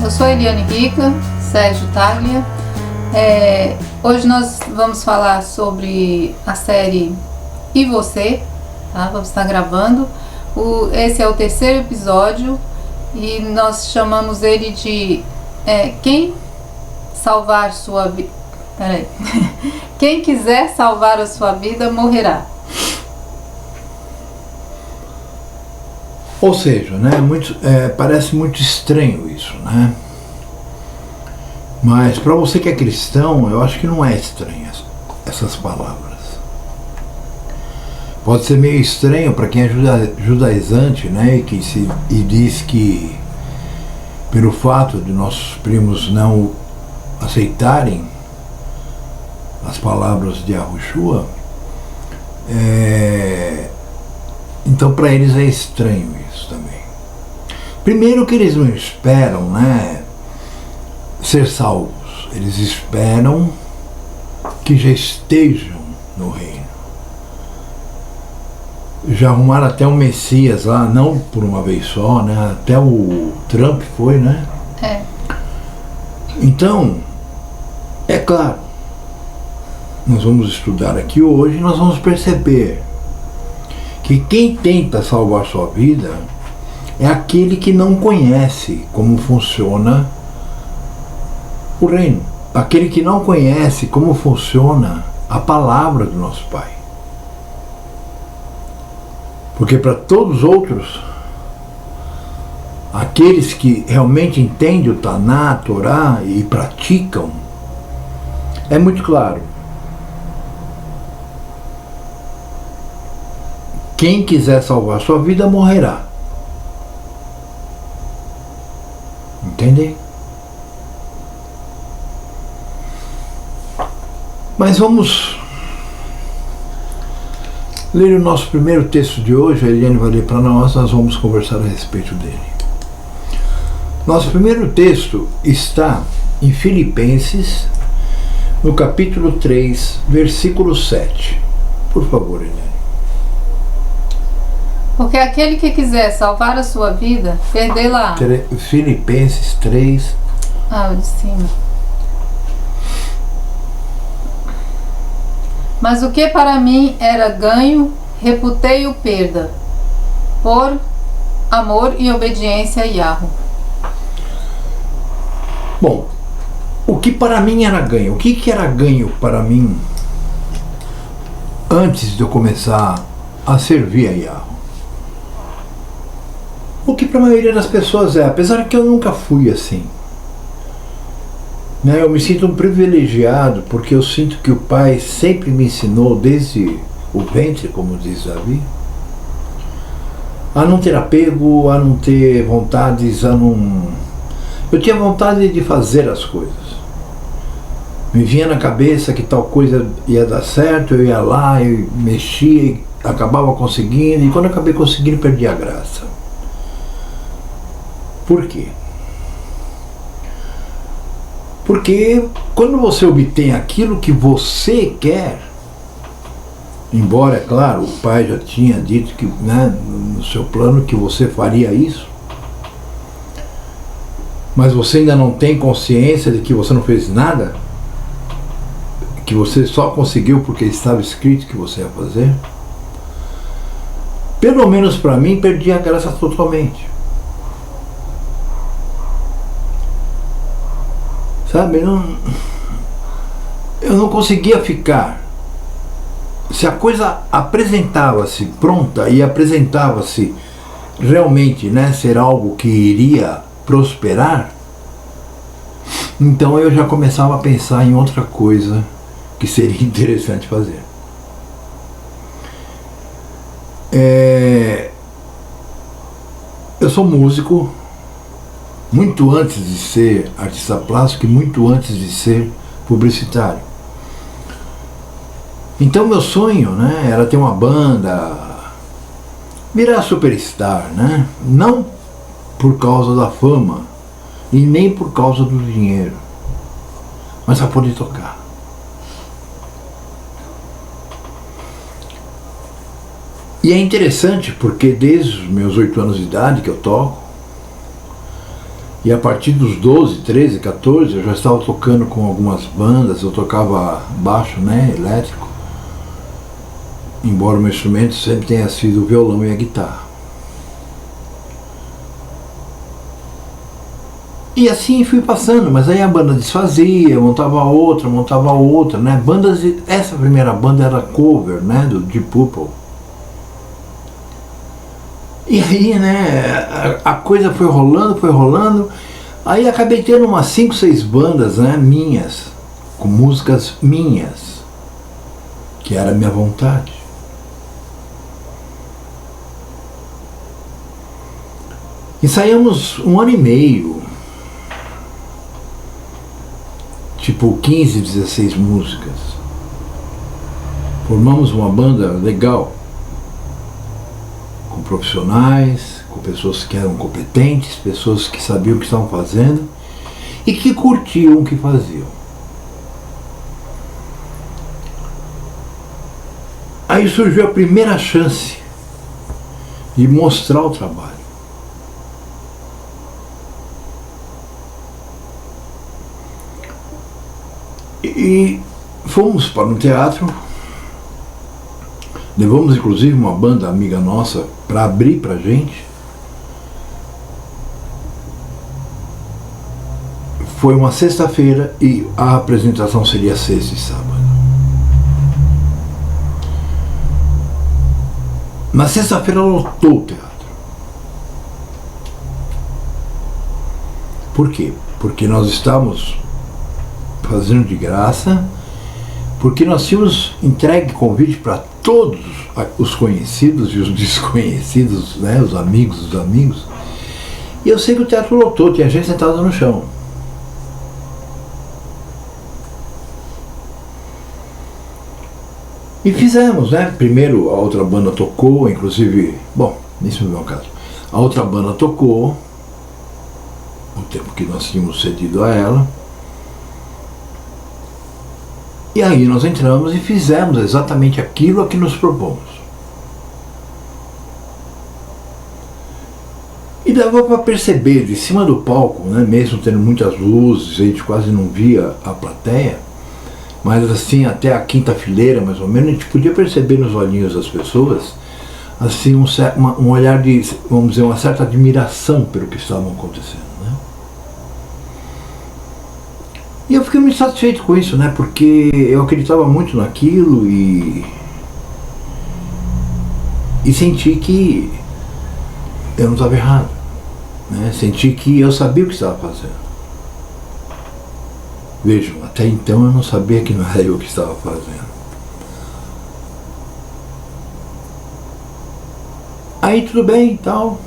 Eu sou Eliane Rica, Sérgio Taglia. Hoje nós vamos falar sobre a série E Você, tá? Vamos estar gravando. Esse é o terceiro episódio e nós chamamos ele de Quem salvar sua vida. Peraí. Quem quiser salvar a sua vida morrerá. Ou seja, né, parece muito estranho isso, né? Mas para você que é cristão, eu acho que não é estranho essas palavras. Pode ser meio estranho para quem é judaizante, né, e diz que pelo fato de nossos primos não aceitarem as palavras de Yahushua, então para eles é estranho isso também. Primeiro que eles não esperam, né, ser salvos. Eles esperam que já estejam no reino. Já arrumaram até o Messias lá, não por uma vez só, né? Até o Trump foi, né? Então, é claro, nós vamos estudar aqui hoje e nós vamos perceber que quem tenta salvar sua vida é aquele que não conhece como funciona o reino, aquele que não conhece como funciona a palavra do nosso Pai. Porque para todos os outros, aqueles que realmente entendem o Taná, a Torá e praticam, é muito claro. Quem quiser salvar sua vida morrerá. Entende? Mas vamos ler o nosso primeiro texto de hoje. A Eliane vai ler para nós vamos conversar a respeito dele. Nosso primeiro texto está em Filipenses, no capítulo 3, versículo 7. Por favor, Eliane. Porque aquele que quiser salvar a sua vida, perdê-la. Filipenses 3. O de cima. Mas o que para mim era ganho, reputei-o perda, por amor e obediência a Yahweh. Bom, o que para mim era ganho? O que era ganho para mim antes de eu começar a servir a Yahweh? O que para a maioria das pessoas apesar que eu nunca fui assim. Eu me sinto um privilegiado porque eu sinto que o Pai sempre me ensinou desde o ventre, como diz Davi, a não ter apego, a não ter vontades, eu tinha vontade de fazer as coisas. Me vinha na cabeça que tal coisa ia dar certo, eu ia lá, eu mexia, acabava conseguindo, e quando eu acabei conseguindo, perdi a graça. Por quê? Porque quando você obtém aquilo que você quer, embora, é claro, o Pai já tinha dito que, né, no seu plano que você faria isso, mas você ainda não tem consciência de que você não fez nada, que você só conseguiu porque estava escrito que você ia fazer, pelo menos para mim, perdi a graça totalmente. Sabe, eu não conseguia ficar. Se a coisa apresentava-se pronta e apresentava-se realmente, né, ser algo que iria prosperar, então eu já começava a pensar em outra coisa que seria interessante fazer. Eu sou músico, muito antes de ser artista plástico e muito antes de ser publicitário. Então meu sonho, né, era ter uma banda, virar superstar, né? Não por causa da fama e nem por causa do dinheiro, mas para poder tocar. E é interessante porque desde os meus 8 anos de idade que eu toco, E a partir dos 12, 13, 14, eu já estava tocando com algumas bandas, eu tocava baixo, né, elétrico, embora o meu instrumento sempre tenha sido o violão e a guitarra. E assim fui passando, mas aí a banda desfazia, montava outra, né? Essa primeira banda era cover, né, do Deep Purple. E aí, né, a coisa foi rolando, aí acabei tendo umas 5, 6 bandas, né, minhas, com músicas minhas, que era a minha vontade. Ensaiamos 1 ano e meio, tipo 15, 16 músicas. Formamos uma banda legal, com profissionais, com pessoas que eram competentes, pessoas que sabiam o que estavam fazendo e que curtiam o que faziam. Aí surgiu a primeira chance de mostrar o trabalho. E fomos para um teatro, levamos inclusive uma banda amiga nossa para abrir pra gente. Foi uma sexta-feira e a apresentação seria sexta e sábado. Na sexta-feira lotou o teatro. Por quê? Porque nós estávamos fazendo de graça, porque nós tínhamos entregue convite para todos os conhecidos e os desconhecidos, né, os amigos dos amigos. E eu sei que o teatro lotou, tinha gente sentada no chão. E fizemos, né? Primeiro a outra banda tocou, inclusive, bom, isso não é o caso. A outra banda tocou, o tempo que nós tínhamos cedido a ela. E aí nós entramos e fizemos exatamente aquilo a que nos propomos. E dava para perceber de cima do palco, né, mesmo tendo muitas luzes, a gente quase não via a plateia, mas assim até a quinta fileira mais ou menos, a gente podia perceber nos olhinhos das pessoas assim um olhar de, vamos dizer, uma certa admiração pelo que estava acontecendo. E eu fiquei muito satisfeito com isso, né? Porque eu acreditava muito naquilo e senti que eu não estava errado, né? Senti que eu sabia o que estava fazendo. Vejam, até então eu não sabia que não era eu que estava fazendo. Aí tudo bem e tal.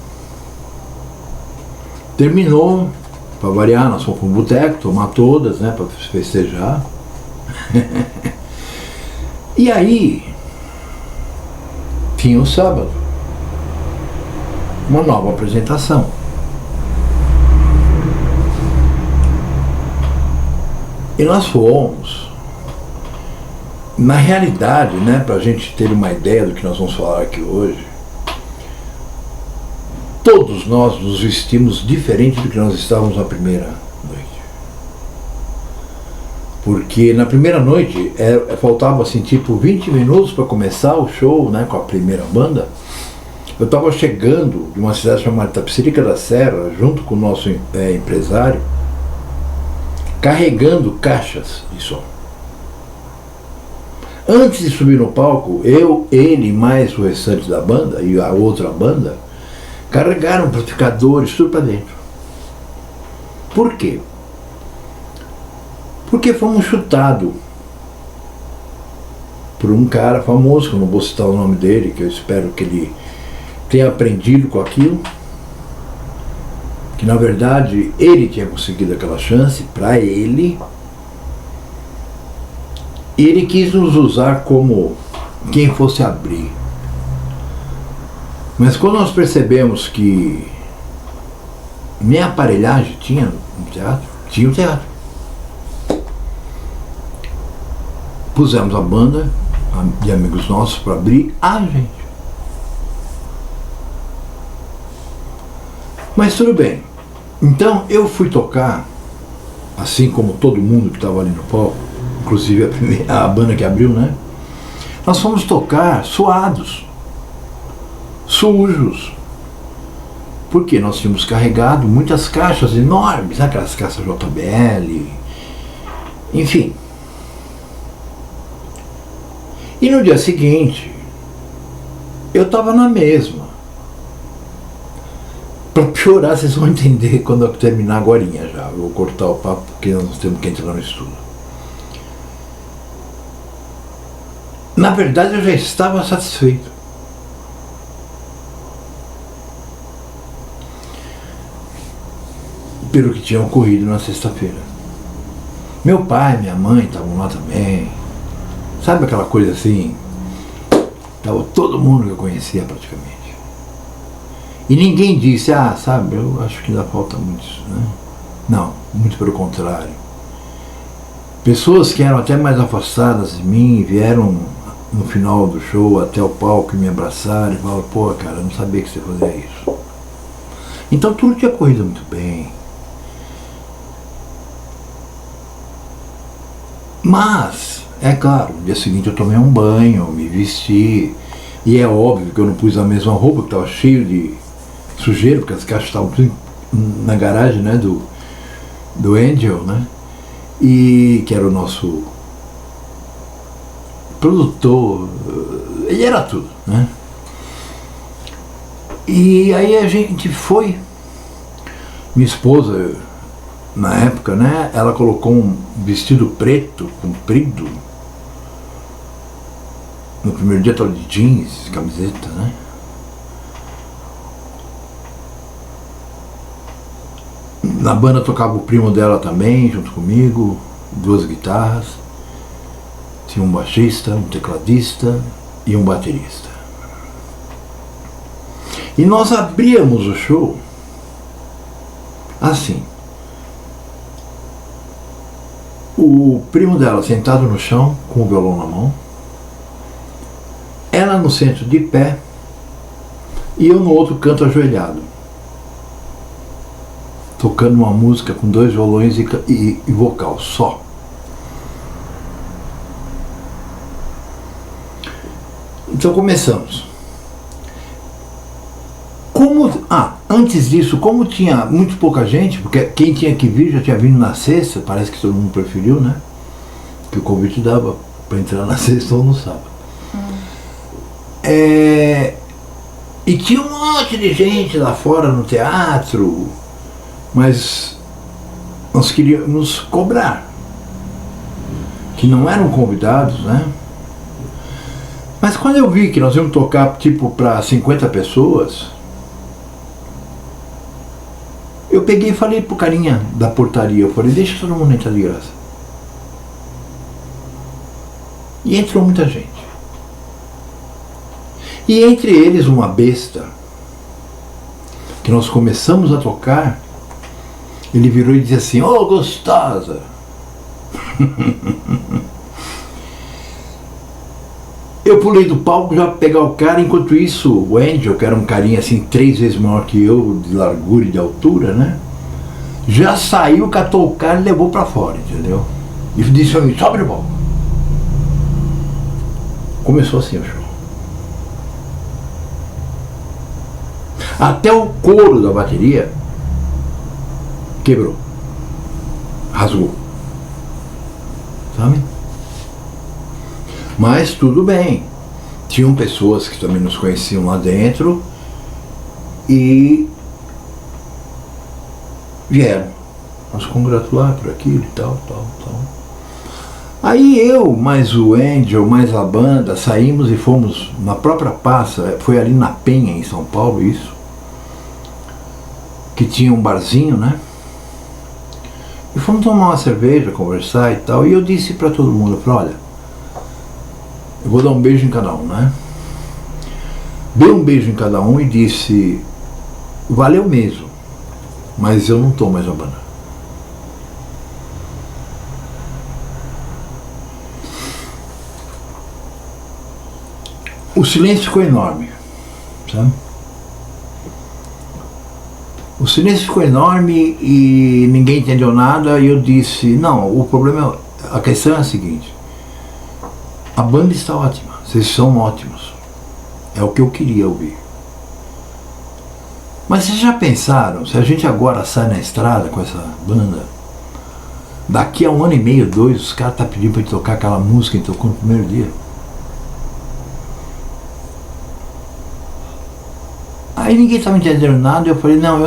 Terminou. Para variar, nós fomos para um boteco, tomar todas, né, para festejar. E aí, tinha o sábado, uma nova apresentação. E nós fomos. Na realidade, né, para a gente ter uma ideia do que nós vamos falar aqui hoje, todos nós nos vestimos diferente do que nós estávamos na primeira noite. Porque na primeira noite faltava assim tipo 20 minutos para começar o show, né, com a primeira banda. Eu estava chegando de uma cidade chamada Itapecerica da Serra, junto com o nosso empresário, carregando caixas de som. Antes de subir no palco, ele mais o restante da banda e a outra banda carregaram amplificadores, tudo para dentro. Por quê? Porque fomos chutados por um cara famoso, que eu não vou citar o nome dele, que eu espero que ele tenha aprendido com aquilo, que na verdade ele tinha conseguido aquela chance para ele, e ele quis nos usar como quem fosse abrir. Mas quando nós percebemos que minha aparelhagem tinha um teatro, tinha um teatro. Pusemos a banda de amigos nossos para abrir a gente. Mas tudo bem. Então eu fui tocar, assim como todo mundo que estava ali no palco, inclusive a banda que abriu, né? Nós fomos tocar suados, sujos, porque nós tínhamos carregado muitas caixas enormes, aquelas caixas JBL, enfim. E no dia seguinte, eu estava na mesma. Para piorar, vocês vão entender quando eu terminar agorinha já. Eu vou cortar o papo porque nós temos que entrar no estudo. Na verdade, eu já estava satisfeito. Pelo que tinha ocorrido na sexta-feira. Meu pai, minha mãe estavam lá também. Sabe aquela coisa assim? Estava todo mundo que eu conhecia praticamente. E ninguém disse, sabe, eu acho que ainda falta muito, né? Não, muito pelo contrário. Pessoas que eram até mais afastadas de mim vieram no final do show até o palco e me abraçaram e falaram, pô, cara, eu não sabia que você fazia isso. Então tudo tinha corrido muito bem. Mas, é claro, no dia seguinte eu tomei um banho, me vesti, e é óbvio que eu não pus a mesma roupa, que estava cheio de sujeira, porque as caixas estavam tudo na garagem, né, do Angel, né, e que era o nosso produtor, ele era tudo, né. E aí a gente foi, minha esposa, na época, né, ela colocou um vestido preto, comprido. No primeiro dia estava de jeans, camiseta, né? Na banda tocava o primo dela também, junto comigo, 2 guitarras. Tinha um baixista, um tecladista e um baterista. E nós abríamos o show assim. O primo dela sentado no chão, com o violão na mão. Ela no centro de pé. E eu no outro canto ajoelhado. Tocando uma música com 2 violões e vocal só. Então começamos. Antes disso, como tinha muito pouca gente, porque quem tinha que vir já tinha vindo na sexta, parece que todo mundo preferiu, né? Que o convite dava para entrar na sexta ou no sábado. E tinha um monte de gente lá fora no teatro, mas nós queríamos cobrar, que não eram convidados, né? Mas quando eu vi que nós íamos tocar tipo para 50 pessoas, eu peguei e falei pro carinha da portaria, eu falei, deixa todo mundo entrar de graça. E entrou muita gente. E entre eles uma besta, que nós começamos a tocar, ele virou e disse assim, ô gostosa! Eu pulei do palco já pra pegar o cara, enquanto isso o Angel, que era um carinha assim 3 vezes maior que eu, de largura e de altura, né? Já saiu, catou o cara e levou pra fora, entendeu? E disse assim, sobe no palco. Começou assim o show. Até o couro da bateria quebrou. Rasgou. Sabe? Mas tudo bem. Tinham pessoas que também nos conheciam lá dentro e vieram nos congratular por aquilo e tal. Aí eu, mais o Angel, mais a banda, saímos e fomos na própria praça, foi ali na Penha, em São Paulo, isso, que tinha um barzinho, né? E fomos tomar uma cerveja, conversar e tal, e eu disse para todo mundo, eu falei, olha, eu vou dar um beijo em cada um, né? Dei um beijo em cada um e disse, valeu mesmo, mas eu não tô mais na banda. O silêncio ficou enorme, sabe? silêncio ficou enorme e ninguém entendeu nada, e eu disse, não, o problema, a questão é a seguinte, a banda está ótima, vocês são ótimos, é o que eu queria ouvir. Mas vocês já pensaram, se a gente agora sai na estrada com essa banda, daqui a 1 ano e meio, 2, os caras estão pedindo para gente tocar aquela música que tocou no primeiro dia? Aí ninguém estava entendendo nada, e eu falei, não,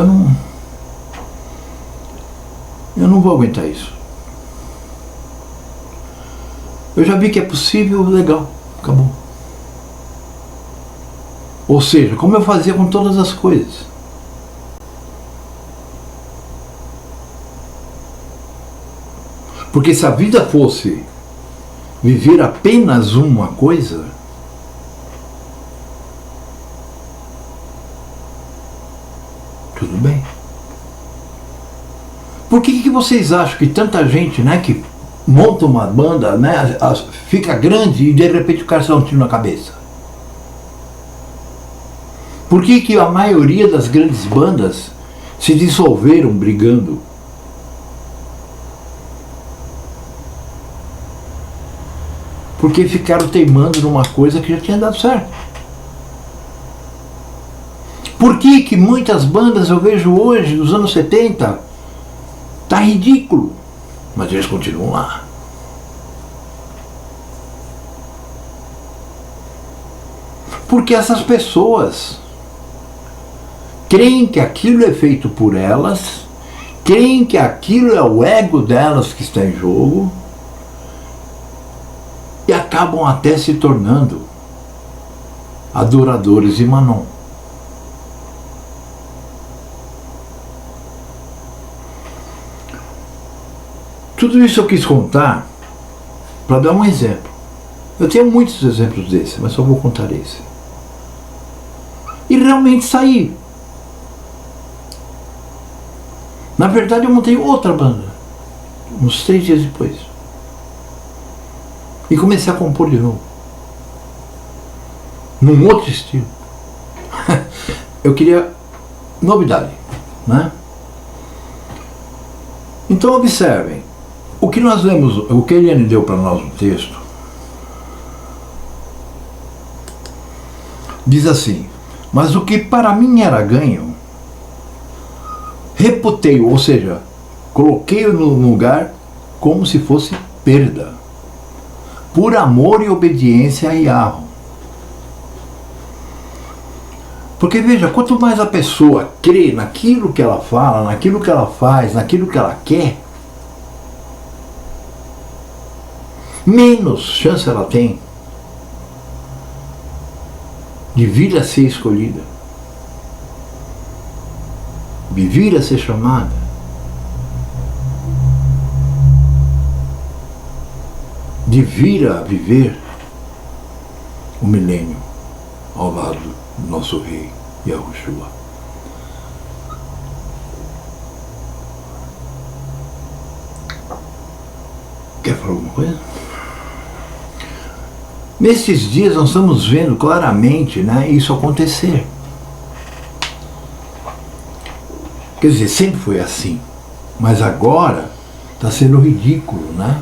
eu não vou aguentar isso. Eu já vi que é possível, legal, acabou. Ou seja, como eu fazia com todas as coisas. Porque se a vida fosse viver apenas uma coisa, tudo bem. Por que vocês acham que tanta gente, né, que monta uma banda, né, fica grande e de repente o cara se dá um tiro na cabeça? Por que a maioria das grandes bandas se dissolveram brigando? Porque ficaram teimando numa coisa que já tinha dado certo. Por que muitas bandas eu vejo hoje, dos anos 70, tá ridículo, mas eles continuam lá? Porque essas pessoas creem que aquilo é feito por elas, creem que aquilo é o ego delas que está em jogo, e acabam até se tornando adoradores de Manon. Tudo isso eu quis contar para dar um exemplo. Eu tenho muitos exemplos desse, mas só vou contar esse. E realmente saí. Na verdade eu montei outra banda, uns 3 dias depois. E comecei a compor de novo. Num outro estilo. Eu queria novidade, né? Então observem. O que nós lemos, o que a Eliane deu para nós no texto, diz assim: mas o que para mim era ganho, reputei-o, ou seja, coloquei-o no lugar como se fosse perda, por amor e obediência a Yahweh. Porque veja, quanto mais a pessoa crê naquilo que ela fala, naquilo que ela faz, naquilo que ela quer, menos chance ela tem de vir a ser escolhida, de vir a ser chamada, de vir a viver o milênio ao lado do nosso rei Yahushua. Quer falar alguma coisa? Nesses dias nós estamos vendo claramente, né, isso acontecer. Quer dizer, sempre foi assim, mas agora está sendo ridículo, né?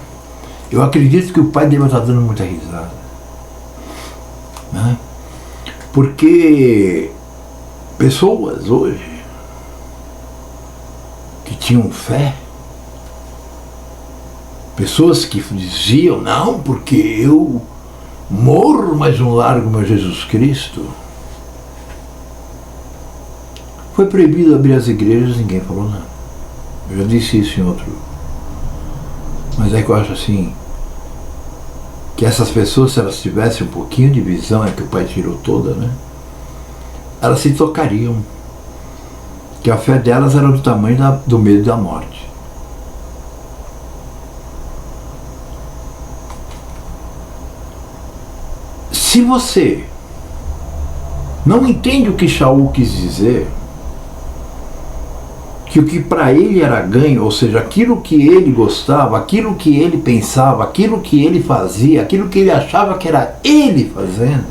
Eu acredito que o pai dele está dando muita risada, né? Porque pessoas hoje que tinham fé, pessoas que diziam, não, porque eu morro, mas não largo meu Jesus Cristo. Foi proibido abrir as igrejas, ninguém falou nada. Eu já disse isso em outro. Mas é que eu acho assim, que essas pessoas, se elas tivessem um pouquinho de visão, é que o pai tirou toda, né? Elas se tocariam. Que a fé delas era do tamanho do medo da morte. Se você não entende o que Shaul quis dizer, que o que para ele era ganho, ou seja, aquilo que ele gostava, aquilo que ele pensava, aquilo que ele fazia, aquilo que ele achava que era ele fazendo,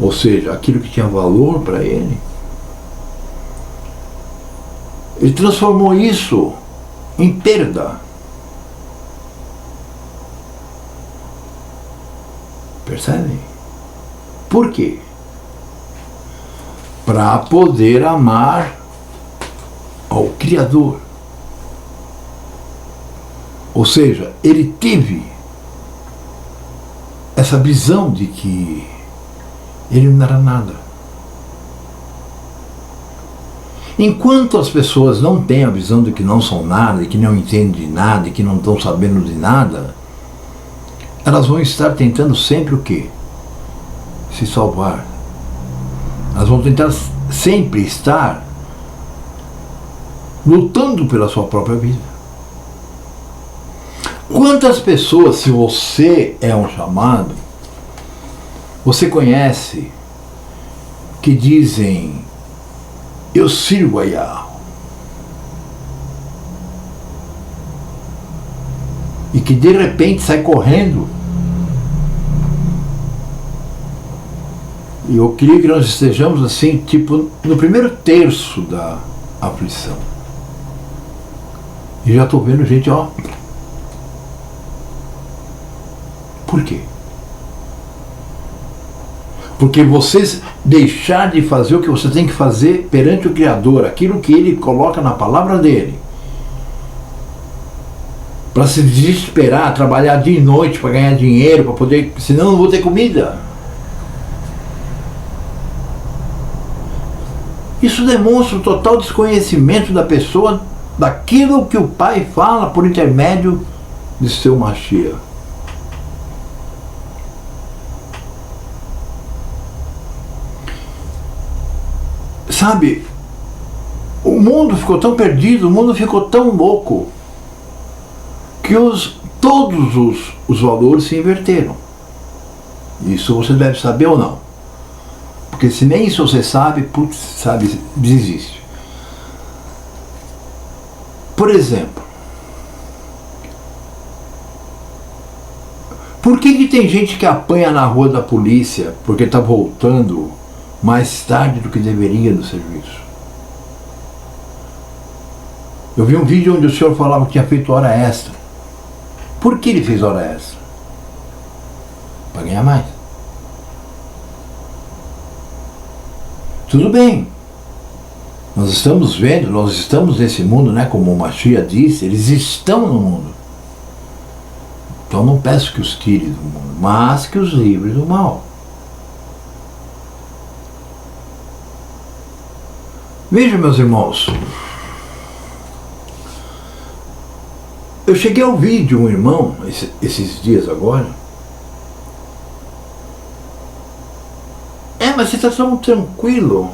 ou seja, aquilo que tinha valor para ele, ele transformou isso em perda. Percebe? Por quê? Para poder amar ao Criador. Ou seja, ele teve essa visão de que ele não era nada. Enquanto as pessoas não têm a visão de que não são nada, de que não entendem de nada, de que não estão sabendo de nada, elas vão estar tentando sempre o quê? Se salvar. Elas vão tentar sempre estar lutando pela sua própria vida. Quantas pessoas, se você é um chamado, você conhece, que dizem, eu sirvo a Yahweh, e que de repente sai correndo? E eu queria que nós estejamos assim, tipo, no primeiro terço da aflição. E já estou vendo gente, ó. Por quê? Porque você deixar de fazer o que você tem que fazer perante o Criador, aquilo que Ele coloca na palavra dEle, para se desesperar, trabalhar dia e noite para ganhar dinheiro, para poder, senão eu não vou ter comida. Isso demonstra o total desconhecimento da pessoa daquilo que o Pai fala por intermédio de seu Mashiach. Sabe, o mundo ficou tão perdido, o mundo ficou tão louco, que todos os valores se inverteram. Isso você deve saber ou não? Porque se nem isso você sabe, putz, sabe, desiste. Por exemplo, por que tem gente que apanha na rua da polícia porque está voltando mais tarde do que deveria do serviço? Eu vi um vídeo onde o senhor falava que tinha feito hora extra. Por que ele fez hora extra? Para ganhar mais. Tudo bem. Nós estamos vendo, nós estamos nesse mundo, né? Como o Mashiach disse, eles estão no mundo. Então não peço que os tire do mundo, mas que os livre do mal. Veja, meus irmãos, eu cheguei a ouvir de um irmão esses dias agora. Mas você está tão tranquilo.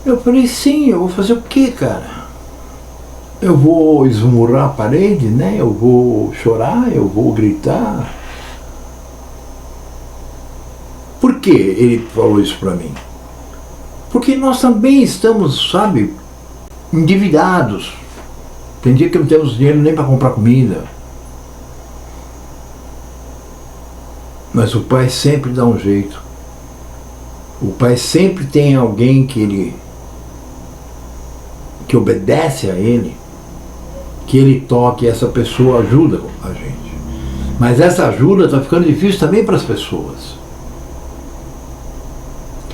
Eu falei, sim, eu vou fazer o quê, cara? Eu vou esmurrar a parede, né? Eu vou chorar, eu vou gritar. Por que ele falou isso para mim? Porque nós também estamos, sabe, endividados. Tem dia que não temos dinheiro nem para comprar comida. Mas o Pai sempre dá um jeito. O Pai sempre tem alguém que obedece a Ele, que Ele toque e essa pessoa ajuda a gente. Mas essa ajuda está ficando difícil também para as pessoas.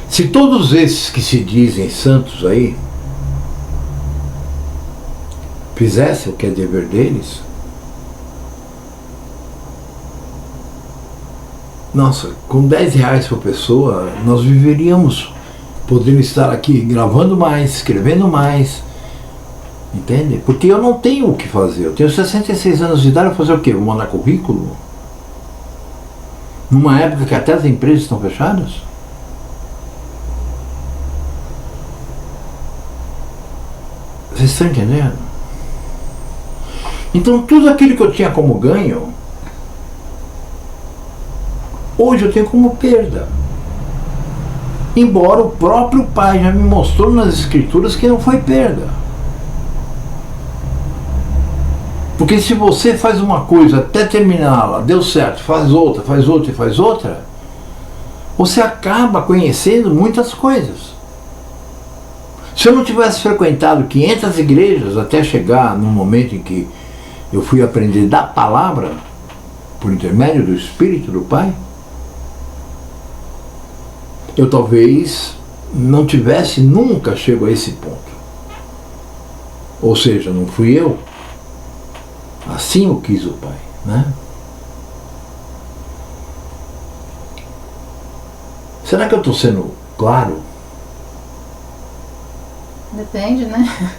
Se todos esses que se dizem santos aí fizessem o que é dever deles, nossa, com 10 reais por pessoa, nós viveríamos, podendo estar aqui gravando mais, escrevendo mais, entende? Porque eu não tenho o que fazer, eu tenho 66 anos de idade, vou fazer o quê? Vou mandar currículo? Numa época que até as empresas estão fechadas? Vocês estão entendendo? Então tudo aquilo que eu tinha como ganho, hoje eu tenho como perda. Embora o próprio Pai já me mostrou nas Escrituras que não foi perda. Porque se você faz uma coisa até terminá-la, deu certo, faz outra e faz outra, você acaba conhecendo muitas coisas. Se eu não tivesse frequentado 500 igrejas até chegar no momento em que eu fui aprender da palavra, por intermédio do Espírito do Pai, eu talvez não tivesse nunca chego a esse ponto. Ou seja, não fui eu. Assim o quis o Pai, né? Será que eu estou sendo claro? Depende, né?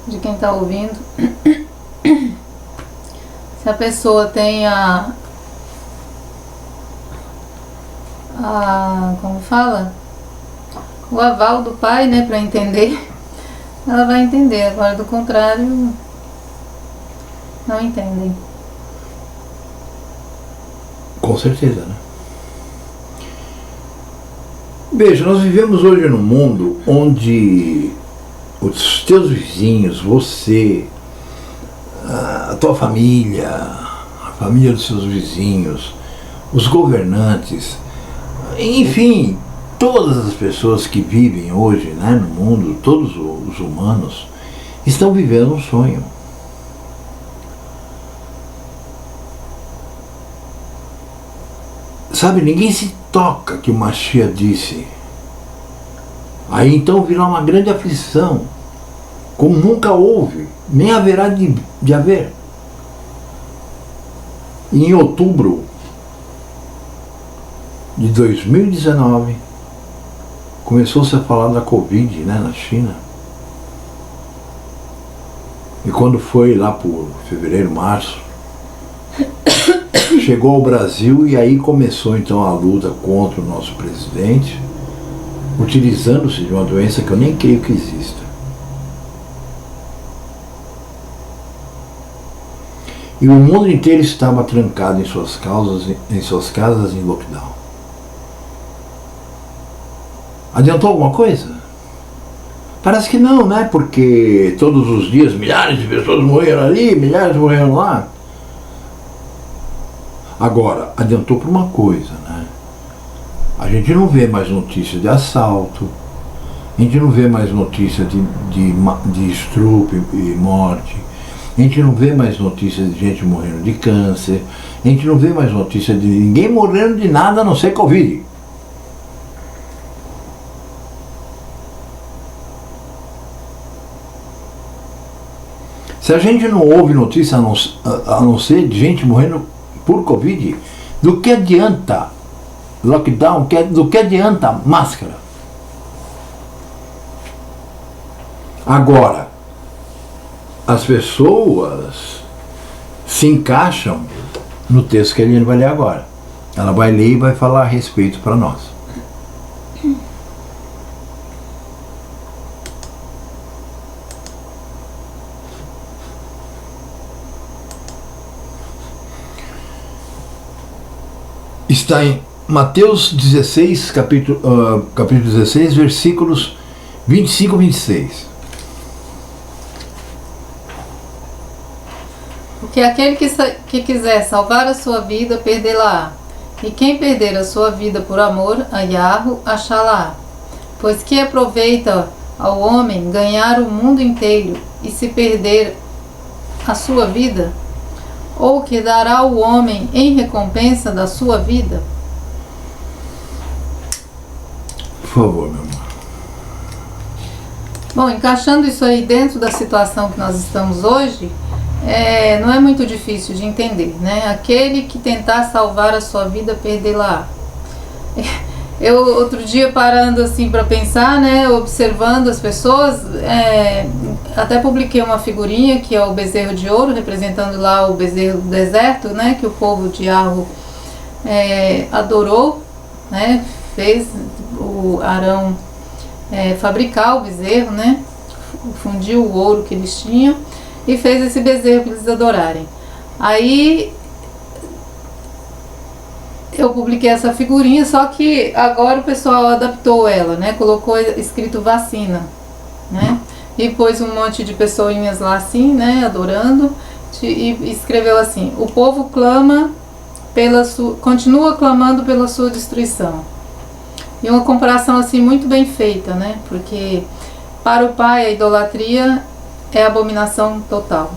De quem está ouvindo. Se a pessoa tem como fala? O aval do pai, né, para entender, ela vai entender. Agora, do contrário, não entendem. Com certeza, né? Veja, nós vivemos hoje num mundo onde os teus vizinhos, você, a tua família, a família dos seus vizinhos, os governantes, enfim, todas as pessoas que vivem hoje, né, no mundo, todos os humanos, estão vivendo um sonho. Sabe, ninguém se toca que o Mashiach disse. Aí então virá uma grande aflição, como nunca houve, nem haverá de haver. E em outubro de 2019, começou-se a falar da Covid, né, na China. E quando foi lá por fevereiro, março, chegou ao Brasil e aí começou então a luta contra o nosso presidente, utilizando-se de uma doença que eu nem creio que exista. E o mundo inteiro estava trancado em suas casas em lockdown. Adiantou alguma coisa? Parece que não, né? Porque todos os dias milhares de pessoas morreram ali, milhares morreram lá. Agora, adiantou para uma coisa, né? A gente não vê mais notícias de assalto, a gente não vê mais notícias de estupro e morte, a gente não vê mais notícias de gente morrendo de câncer, a gente não vê mais notícias de ninguém morrendo de nada a não ser Covid. Se a gente não ouve notícia a não ser de gente morrendo por Covid, do que adianta lockdown, do que adianta máscara? Agora, as pessoas se encaixam no texto que a Eliane vai ler agora. Ela vai ler e vai falar a respeito para nós. Está em Mateus 16, capítulo 16, versículos 25 e 26. Porque aquele que quiser salvar a sua vida, perdê-la-á. E quem perder a sua vida por amor a Yahweh, achá-la-á. Pois que aproveita ao homem ganhar o mundo inteiro e se perder a sua vida? Ou que dará o homem em recompensa da sua vida? Por favor, meu amor. Bom, encaixando isso aí dentro da situação que nós estamos hoje, não é muito difícil de entender, né? Aquele que tentar salvar a sua vida, perdê-la. Eu, outro dia, parando assim para pensar, né, observando as pessoas, até publiquei uma figurinha que é o bezerro de ouro, representando lá o bezerro do deserto, né, que o povo de Yahweh adorou, né, fez o Arão fabricar o bezerro, né, fundiu o ouro que eles tinham e fez esse bezerro para eles adorarem. Aí eu publiquei essa figurinha, só que agora o pessoal adaptou ela, né? Colocou escrito vacina, né? E pôs um monte de pessoinhas lá assim, né? Adorando. e escreveu assim: o povo clama continua clamando pela sua destruição. E uma comparação assim muito bem feita, né? Porque para o pai a idolatria é abominação total,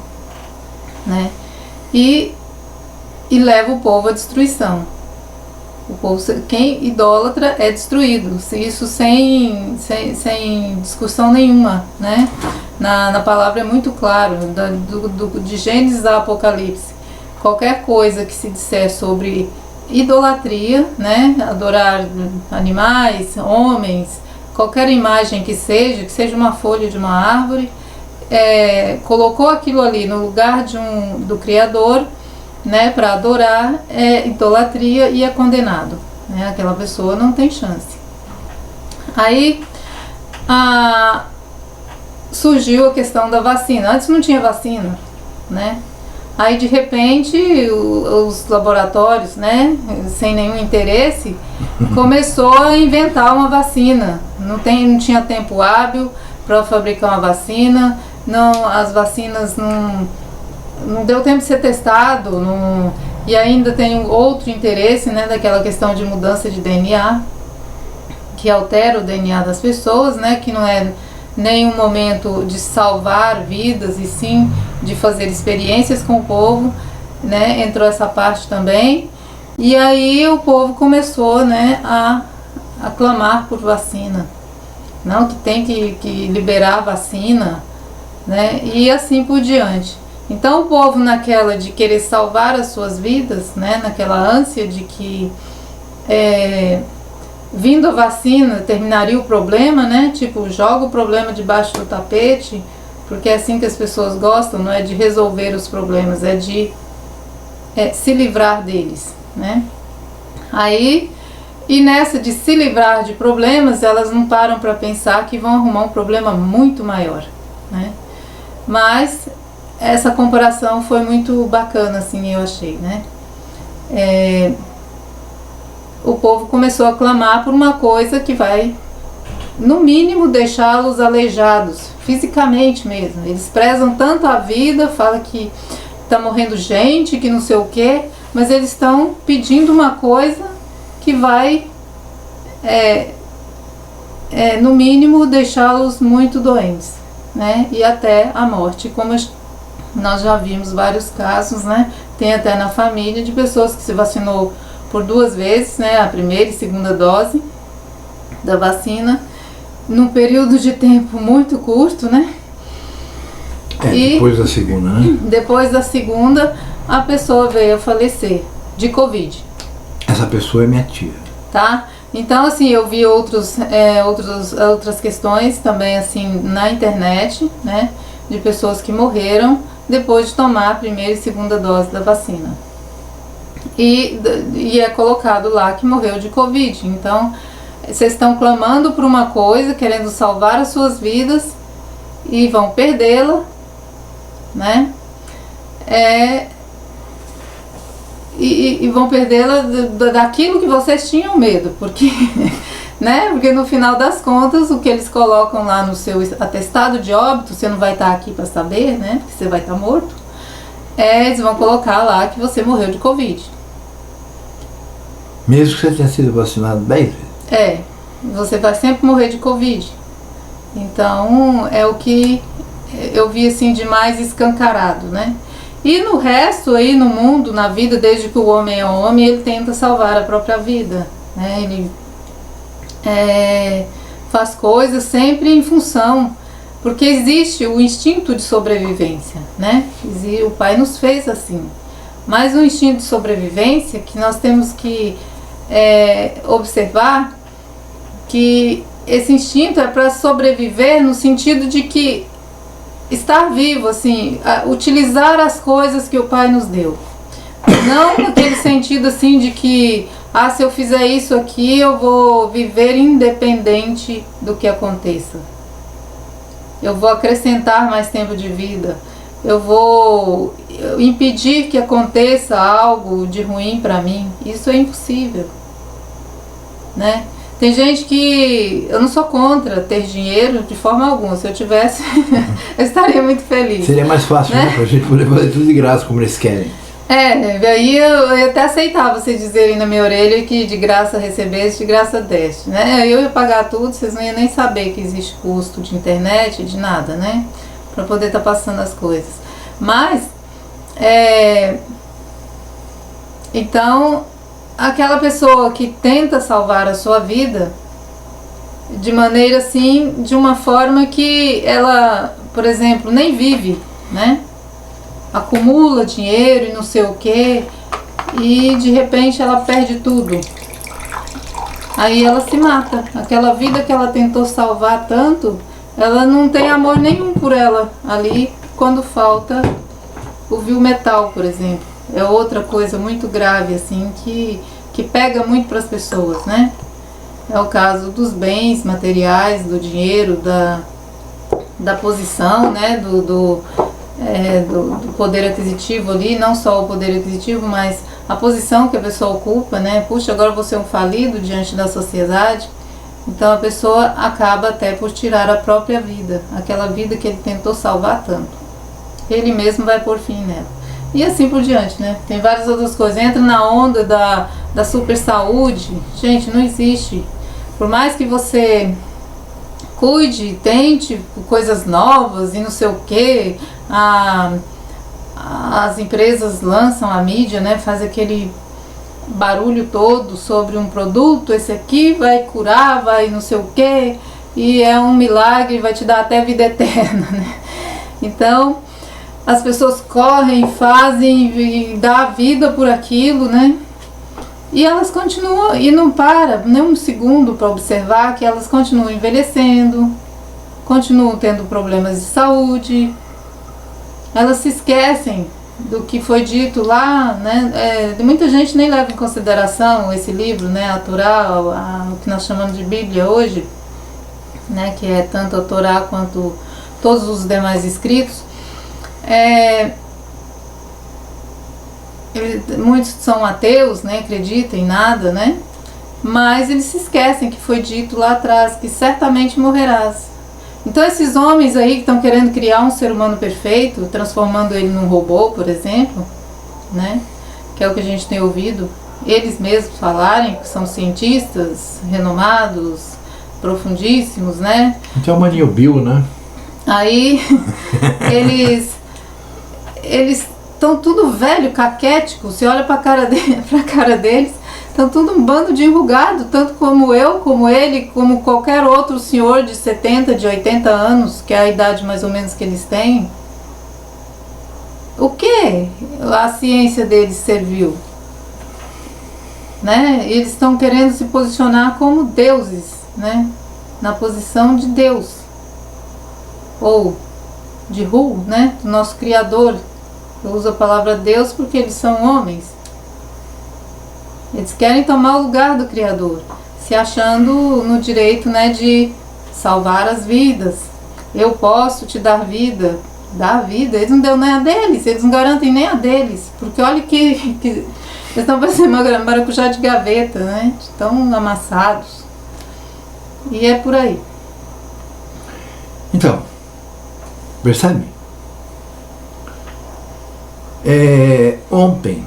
né? E leva o povo à destruição. O povo, quem idólatra é destruído. Isso sem discussão nenhuma, né? Na palavra é muito claro, de Gênesis a Apocalipse. Qualquer coisa que se disser sobre idolatria, né? Adorar animais, homens, qualquer imagem que seja uma folha de uma árvore, colocou aquilo ali no lugar do Criador, né, para adorar, é idolatria e é condenado, né? Aquela pessoa não tem chance. Aí surgiu a questão da vacina. Antes não tinha vacina, né? Aí de repente os laboratórios, né, sem nenhum interesse, começou a inventar uma vacina. Não tinha tempo hábil para fabricar uma vacina. As vacinas não deu tempo de ser testado, e ainda tem outro interesse, né, daquela questão de mudança de DNA, que altera o DNA das pessoas, né, que não é nenhum momento de salvar vidas, e sim de fazer experiências com o povo, né, entrou essa parte também. E aí o povo começou, né, a clamar por vacina, não, que tem que liberar a vacina, né, e assim por diante. Então o povo, naquela de querer salvar as suas vidas, né, naquela ânsia de que vindo a vacina terminaria o problema, né, tipo, joga o problema debaixo do tapete, porque é assim que as pessoas gostam, não é de resolver os problemas, é de se livrar deles, né. Aí, e nessa de se livrar de problemas, elas não param para pensar que vão arrumar um problema muito maior, né. Mas essa comparação foi muito bacana, assim, eu achei, né? O povo começou a clamar por uma coisa que vai, no mínimo, deixá-los aleijados, fisicamente mesmo. Eles prezam tanto a vida, falam que está morrendo gente, que não sei o quê, mas eles estão pedindo uma coisa que vai, no mínimo, deixá-los muito doentes, né? E até a morte, como nós já vimos vários casos, né? Tem até na família de pessoas que se vacinou por 2 vezes, né? A primeira e segunda dose da vacina, num período de tempo muito curto, né? Depois da segunda, né? Depois da segunda, a pessoa veio a falecer de Covid. Essa pessoa é minha tia. Tá? Então, assim, eu vi outras questões também, assim, na internet, né? De pessoas que morreram depois de tomar a primeira e segunda dose da vacina. E é colocado lá que morreu de Covid. Então, vocês estão clamando por uma coisa, querendo salvar as suas vidas, e vão perdê-la, né? E vão perdê-la daquilo que vocês tinham medo, porque né? Porque no final das contas, o que eles colocam lá no seu atestado de óbito, você não vai estar aqui para saber, né? Porque você vai estar morto. Eles vão colocar lá que você morreu de Covid. Mesmo que você tenha sido vacinado 10 vezes? Você vai sempre morrer de Covid. Então, é o que eu vi assim de mais escancarado, né? E no resto aí, no mundo, na vida, desde que o homem é homem, ele tenta salvar a própria vida, né? Ele faz coisas sempre em função, porque existe o instinto de sobrevivência, né? O Pai nos fez assim, mas o instinto de sobrevivência que nós temos que observar que esse instinto é para sobreviver no sentido de que estar vivo, assim, utilizar as coisas que o Pai nos deu, não naquele sentido assim de que se eu fizer isso aqui, eu vou viver independente do que aconteça. Eu vou acrescentar mais tempo de vida. Eu vou impedir que aconteça algo de ruim para mim. Isso é impossível, né? Tem gente que... Eu não sou contra ter dinheiro de forma alguma. Se eu tivesse, eu estaria muito feliz. Seria mais fácil, né? Pra gente poder fazer tudo de graça, como eles querem. Aí eu até aceitava vocês dizerem na minha orelha que de graça recebesse, de graça deste, né? Eu ia pagar tudo, vocês não iam nem saber que existe custo de internet, de nada, né? Pra poder estar passando as coisas. Mas, então, aquela pessoa que tenta salvar a sua vida de maneira assim, de uma forma que ela, por exemplo, nem vive, né? Acumula dinheiro e não sei o que, e de repente ela perde tudo. Aí ela se mata. Aquela vida que ela tentou salvar tanto, ela não tem amor nenhum por ela ali, quando falta o vil metal, por exemplo. É outra coisa muito grave assim, que pega muito para as pessoas, né? É o caso dos bens materiais, do dinheiro, da posição, né? Do poder aquisitivo ali, não só o poder aquisitivo, mas a posição que a pessoa ocupa, né? Puxa, agora eu vou ser um falido diante da sociedade. Então a pessoa acaba até por tirar a própria vida, aquela vida que ele tentou salvar tanto. Ele mesmo vai pôr fim nela. E assim por diante, né? Tem várias outras coisas. Entra na onda da super saúde. Gente, não existe. Por mais que você cuide, tente coisas novas e não sei o que, as empresas lançam a mídia, né? Faz aquele barulho todo sobre um produto, esse aqui vai curar, vai não sei o que, e é um milagre, vai te dar até vida eterna, né? Então as pessoas correm, fazem e dão a vida por aquilo, né? E elas continuam, e não para nem um segundo para observar que elas continuam envelhecendo, continuam tendo problemas de saúde. Elas se esquecem do que foi dito lá, né? Muita gente nem leva em consideração esse livro, né? A Torá, o que nós chamamos de Bíblia hoje, né? Que é tanto a Torá quanto todos os demais escritos. Muitos são ateus, né? Acreditam em nada, né? Mas eles se esquecem que foi dito lá atrás que certamente morrerás. Então esses homens aí que estão querendo criar um ser humano perfeito, transformando ele num robô, por exemplo, né? Que é o que a gente tem ouvido eles mesmos falarem, que são cientistas renomados, profundíssimos, né? Então é o Maninho Bill, né? Aí eles estão tudo velho, caquético. Você olha pra cara deles, estão tudo um bando de enrugado, tanto como eu, como ele, como qualquer outro senhor de 70, de 80 anos, que é a idade mais ou menos que eles têm. O que a ciência deles serviu? Né? Eles estão querendo se posicionar como deuses, né? Na posição de Deus, ou de Hu, né? Do nosso Criador. Eu uso a palavra Deus porque eles são homens. Eles querem tomar o lugar do Criador, se achando no direito, né, de salvar as vidas. Eu posso te dar vida. Dar vida? Eles não deu nem a deles, eles não garantem nem a deles. Porque olha que eles estão parecendo maracujá de gaveta, né? Estão amassados. E é por aí. Então, percebe? Ontem,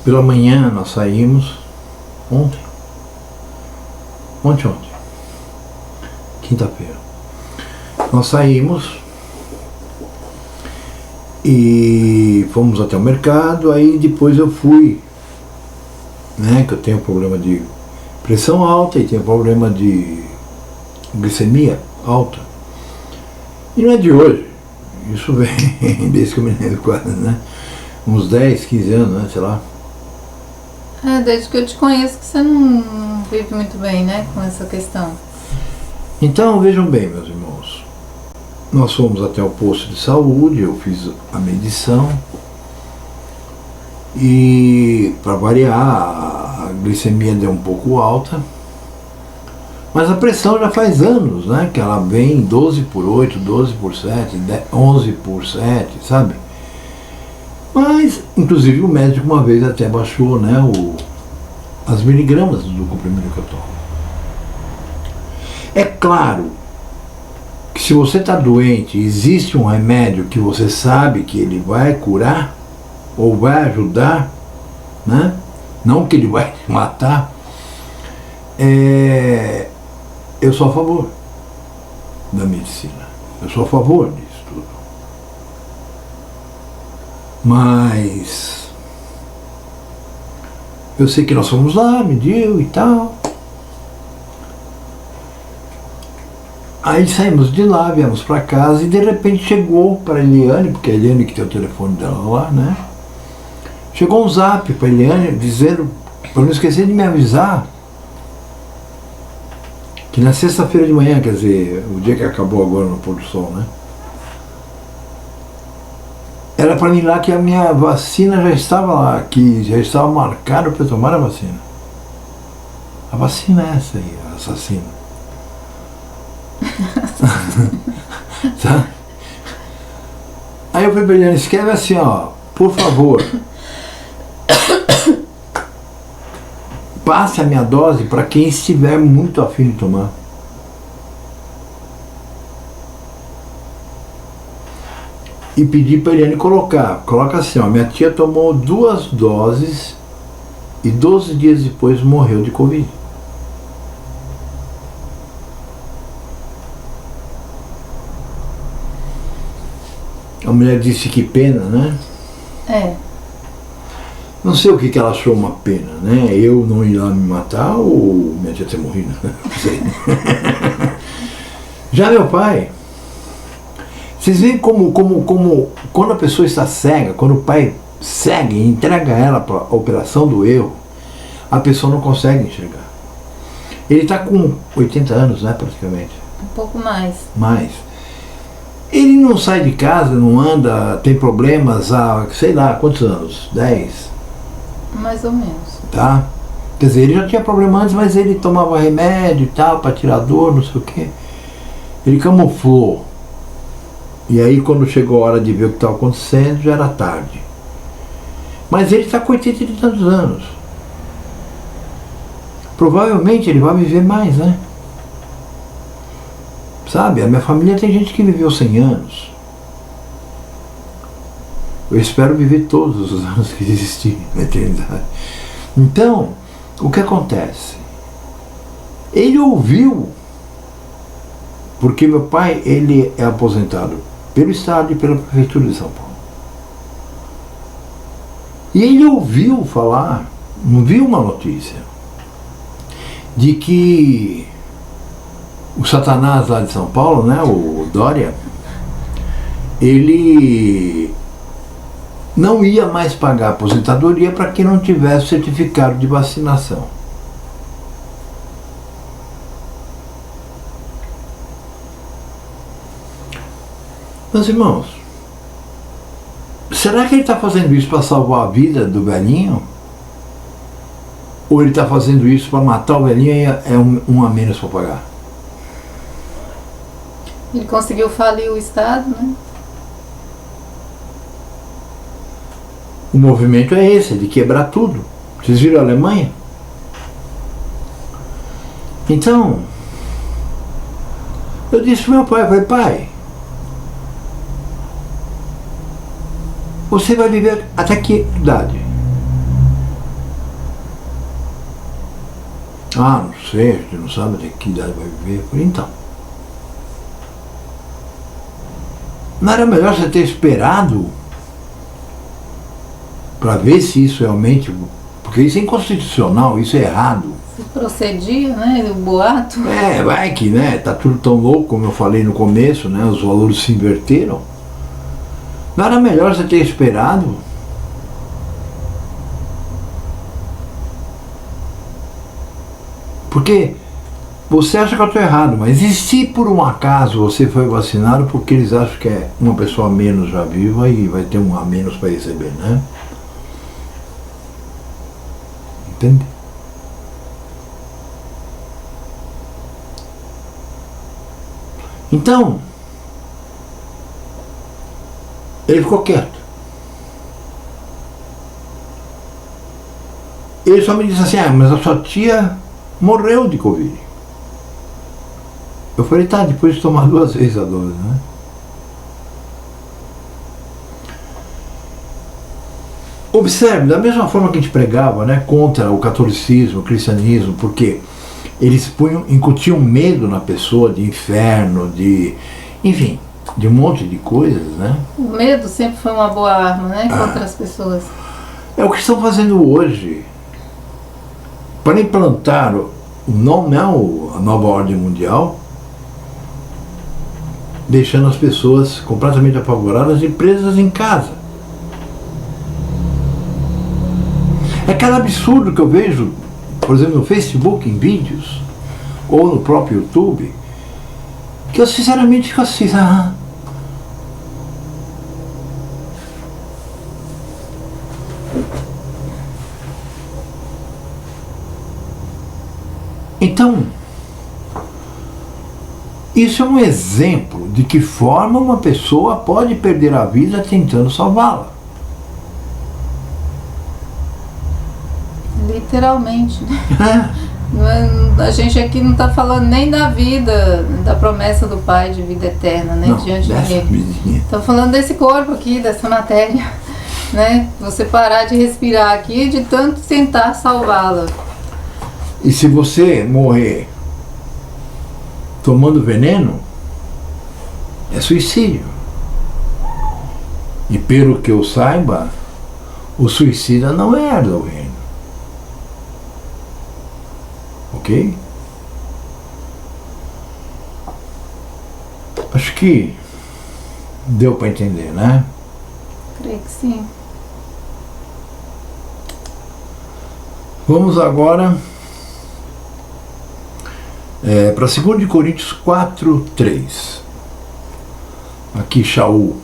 pela manhã, nós saímos. Ontem, quinta-feira, nós saímos e fomos até o mercado. Aí depois eu fui, né, que eu tenho problema de pressão alta e tenho problema de glicemia alta, e não é de hoje, isso vem desde que eu me lembro, quase, né, uns 10, 15 anos, né, sei lá. Desde que eu te conheço que você não vive muito bem, né, com essa questão. Então, vejam bem, meus irmãos, nós fomos até o posto de saúde, eu fiz a medição e, para variar, a glicemia deu um pouco alta, mas a pressão já faz anos, né, que ela vem 12 por 8, 12 por 7, 11 por 7, sabe? Mas, inclusive, o médico uma vez até baixou, né, as miligramas do comprimido que eu tomo. É claro que se você está doente, existe um remédio que você sabe que ele vai curar ou vai ajudar, né? Não que ele vai te matar, eu sou a favor da medicina. Eu sou a favor disso tudo. Mas eu sei que nós fomos lá, mediu e tal. Aí saímos de lá, viemos para casa e de repente chegou para a Eliane, porque a Eliane que tem o telefone dela lá, né? Chegou um zap para a Eliane dizendo, para não esquecer de me avisar, que na sexta-feira de manhã, quer dizer, o dia que acabou agora no pôr do sol, né? Era para mim lá que a minha vacina já estava lá, que já estava marcado para eu tomar a vacina. A vacina é essa aí, a assassina. Tá? Aí eu falei pra Eliane, escreve assim, ó, por favor, passe a minha dose para quem estiver muito afim de tomar. E pedi para Eliane coloca assim, ó, minha tia tomou 2 doses e 12 dias depois morreu de Covid. A mulher disse que pena, né? É. Não sei o que ela achou uma pena, né? Eu não ir lá me matar ou minha tia ter morrido, não sei. Já meu pai, vocês veem como quando a pessoa está cega, quando o pai segue e entrega ela para a operação do erro, a pessoa não consegue enxergar. Ele está com 80 anos, né, praticamente. Um pouco mais. Mais. Ele não sai de casa, não anda, tem problemas há, sei lá, quantos anos? 10? Mais ou menos. Tá? Quer dizer, ele já tinha problema antes, mas ele tomava remédio e tal, para tirar dor, não sei o quê. Ele camuflou. E aí, quando chegou a hora de ver o que estava acontecendo, já era tarde. Mas ele está com 80 e tantos anos. Provavelmente ele vai viver mais, né? Sabe, a minha família tem gente que viveu 100 anos. Eu espero viver todos os anos que existirem na eternidade. Então, o que acontece? Ele ouviu, porque meu pai, ele é aposentado pelo Estado e pela Prefeitura de São Paulo. E ele ouviu falar, não viu uma notícia, de que o Satanás lá de São Paulo, né, o Dória, ele não ia mais pagar aposentadoria para quem não tivesse certificado de vacinação. Meus irmãos, será que ele está fazendo isso para salvar a vida do velhinho? Ou ele está fazendo isso para matar o velhinho e é um a menos para pagar? Ele conseguiu falir o Estado, né? O movimento é esse, de quebrar tudo. Vocês viram a Alemanha? Então, eu disse pro meu pai, eu falei, pai, você vai viver até que idade? Ah, não sei, a gente não sabe até que idade vai viver. Eu falei, então. Não era melhor você ter esperado para ver se isso realmente... Porque isso é inconstitucional, isso é errado. Se procedia, né? O boato. Vai que, né? Tá tudo tão louco, como eu falei no começo, né? Os valores se inverteram. Não era melhor você ter esperado? Porque você acha que eu estou errado, mas e se por um acaso você foi vacinado porque eles acham que é uma pessoa a menos já viva e vai ter um a menos para receber, né? Entende? Então, ele ficou quieto. Ele só me disse assim, mas a sua tia morreu de Covid. Eu falei, tá, depois de tomar 2 vezes a dose, né? Observe, da mesma forma que a gente pregava, né, contra o catolicismo, o cristianismo, porque eles incutiam medo na pessoa de inferno, enfim, de um monte de coisas, né? O medo sempre foi uma boa arma, né, contra as pessoas. É o que estão fazendo hoje. Para implantar a nova ordem mundial, deixando as pessoas completamente apavoradas e presas em casa. É aquele absurdo que eu vejo, por exemplo, no Facebook, em vídeos, ou no próprio YouTube, que eu sinceramente fico assim, Então, isso é um exemplo de que forma uma pessoa pode perder a vida tentando salvá-la. Literalmente, né? A gente aqui não está falando nem da vida, da promessa do Pai de vida eterna, né? Não, Diante dele. Estamos falando desse corpo aqui, dessa matéria, né? Você parar de respirar aqui de tanto tentar salvá-la. E se você morrer tomando veneno, é suicídio. E pelo que eu saiba, o suicida não herda o reino. Ok? Acho que deu para entender, né? Creio que sim. Vamos agora para 2 Coríntios 4:3. Aqui Shaul.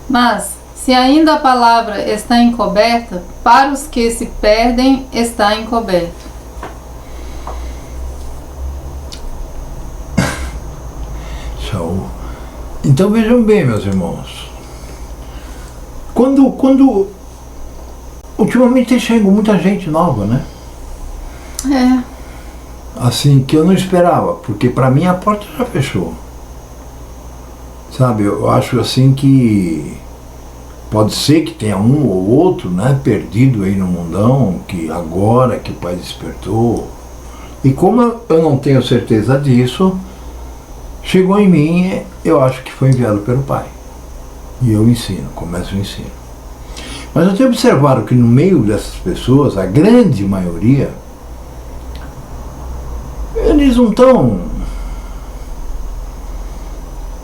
Mas, se ainda a palavra está encoberta, para os que se perdem está encoberto. Shaul. Então vejam bem, meus irmãos. Quando ultimamente tem chegado muita gente nova, né? Assim, que eu não esperava, porque para mim a porta já fechou. Sabe, eu acho assim que pode ser que tenha um ou outro, né, perdido aí no mundão, que agora que o Pai despertou. E como eu não tenho certeza disso, chegou em mim, eu acho que foi enviado pelo Pai. E eu ensino, começo o ensino. Mas eu tenho observado que no meio dessas pessoas, a grande maioria, eles não estão...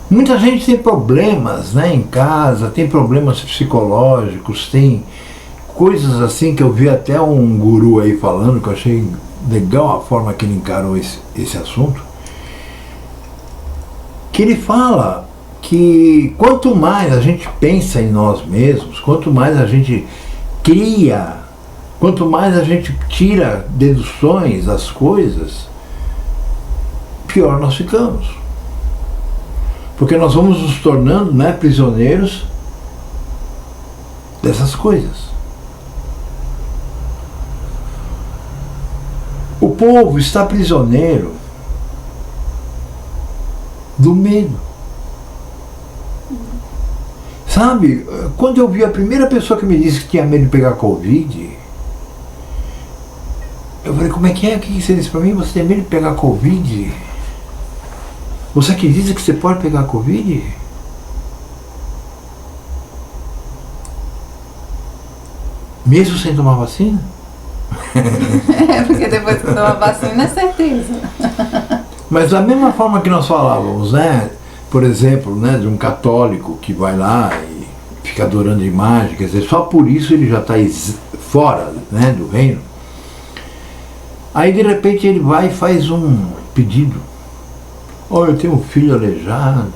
Muita gente tem problemas, né, em casa, tem problemas psicológicos, tem coisas assim que eu vi até um guru aí falando, que eu achei legal a forma que ele encarou esse assunto, que ele fala que quanto mais a gente pensa em nós mesmos, quanto mais a gente cria, quanto mais a gente tira deduções das coisas, pior nós ficamos. Porque nós vamos nos tornando, né, prisioneiros dessas coisas. O povo está prisioneiro do medo. Sabe, quando eu vi a primeira pessoa que me disse que tinha medo de pegar Covid, eu falei, como é que é? O que você disse para mim? Você tem medo de pegar Covid? Você acredita que você pode pegar Covid? Mesmo sem tomar vacina? Porque depois que toma vacina é certeza. Mas da mesma forma que nós falávamos, né? Por exemplo, né, de um católico que vai lá e fica adorando imagem, quer dizer, só por isso ele já está fora, né, do reino. Aí de repente ele vai e faz um pedido. Olha, eu tenho um filho aleijado.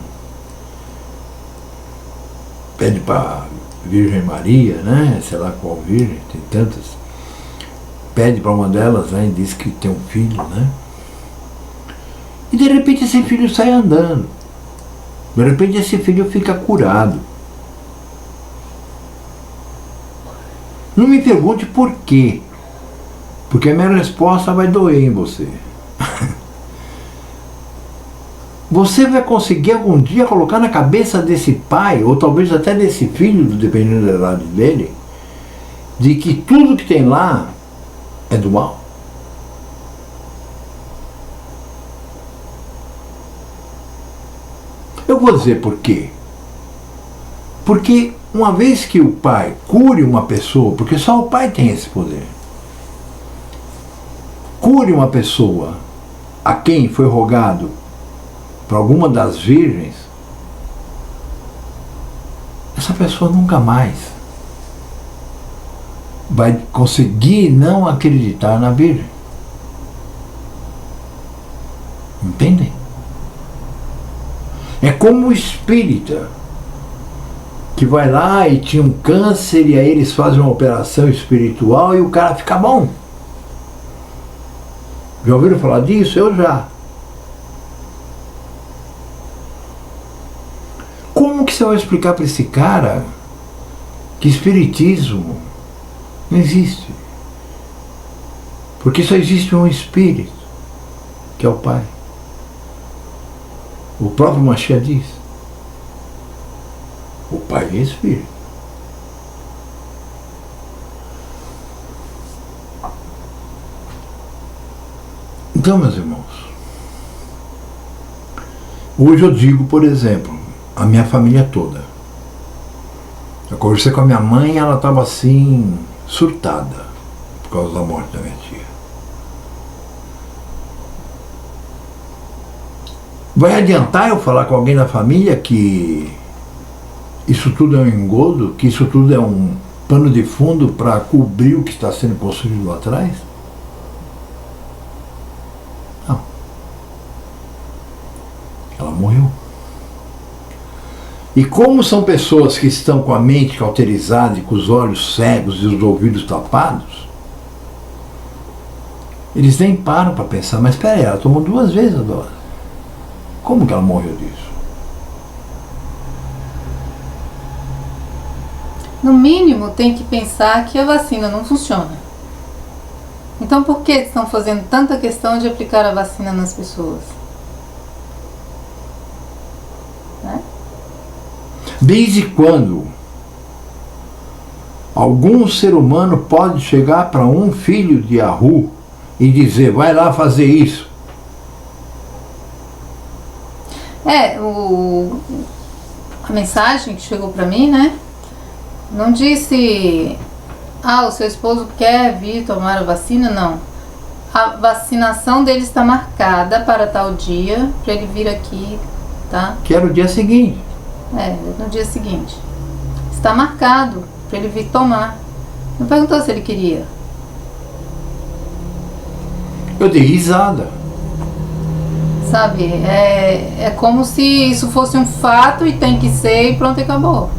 Pede para Virgem Maria, né? Sei lá qual virgem, tem tantas. Pede para uma delas, né? E diz que tem um filho, né? E de repente esse filho sai andando. De repente esse filho fica curado. Não me pergunte por quê, porque a minha resposta vai doer em você. Você vai conseguir algum dia colocar na cabeça desse pai, ou talvez até desse filho, dependendo da idade dele, de que tudo que tem lá é do mal? Eu vou dizer por quê. Porque uma vez que o pai cure uma pessoa, porque só o pai tem esse poder, cure uma pessoa a quem foi rogado para alguma das virgens, essa pessoa nunca mais vai conseguir não acreditar na Virgem. Entendem? É como o espírita que vai lá e tinha um câncer e aí eles fazem uma operação espiritual e o cara fica bom. Já ouviram falar disso? Eu já. Como que você vai explicar para esse cara que espiritismo não existe? Porque só existe um espírito, que é o Pai. O próprio Mashiach diz: o Pai é espírito. Então, meus irmãos, hoje eu digo, por exemplo, a minha família toda. Eu conversei com a minha mãe e ela estava assim, surtada, por causa da morte da minha tia. Vai adiantar eu falar com alguém da família que isso tudo é um engodo, que isso tudo é um pano de fundo para cobrir o que está sendo construído lá atrás? Não. Ela morreu. E como são pessoas que estão com a mente cauterizada e com os olhos cegos e os ouvidos tapados, eles nem param para pensar, mas espera aí, ela tomou 2 vezes a dose. Como que ela morreu disso? No mínimo, tem que pensar que a vacina não funciona. Então, por que estão fazendo tanta questão de aplicar a vacina nas pessoas? Né? Desde quando algum ser humano pode chegar para um filho de Yahoo e dizer: vai lá fazer isso? A mensagem que chegou para mim, né? Não disse: o seu esposo quer vir tomar a vacina, não. A vacinação dele está marcada para tal dia, para ele vir aqui, tá? Que era o dia seguinte. No dia seguinte. Está marcado para ele vir tomar. Não perguntou se ele queria. Eu dei risada. Sabe, é como se isso fosse um fato e tem que ser e pronto, acabou.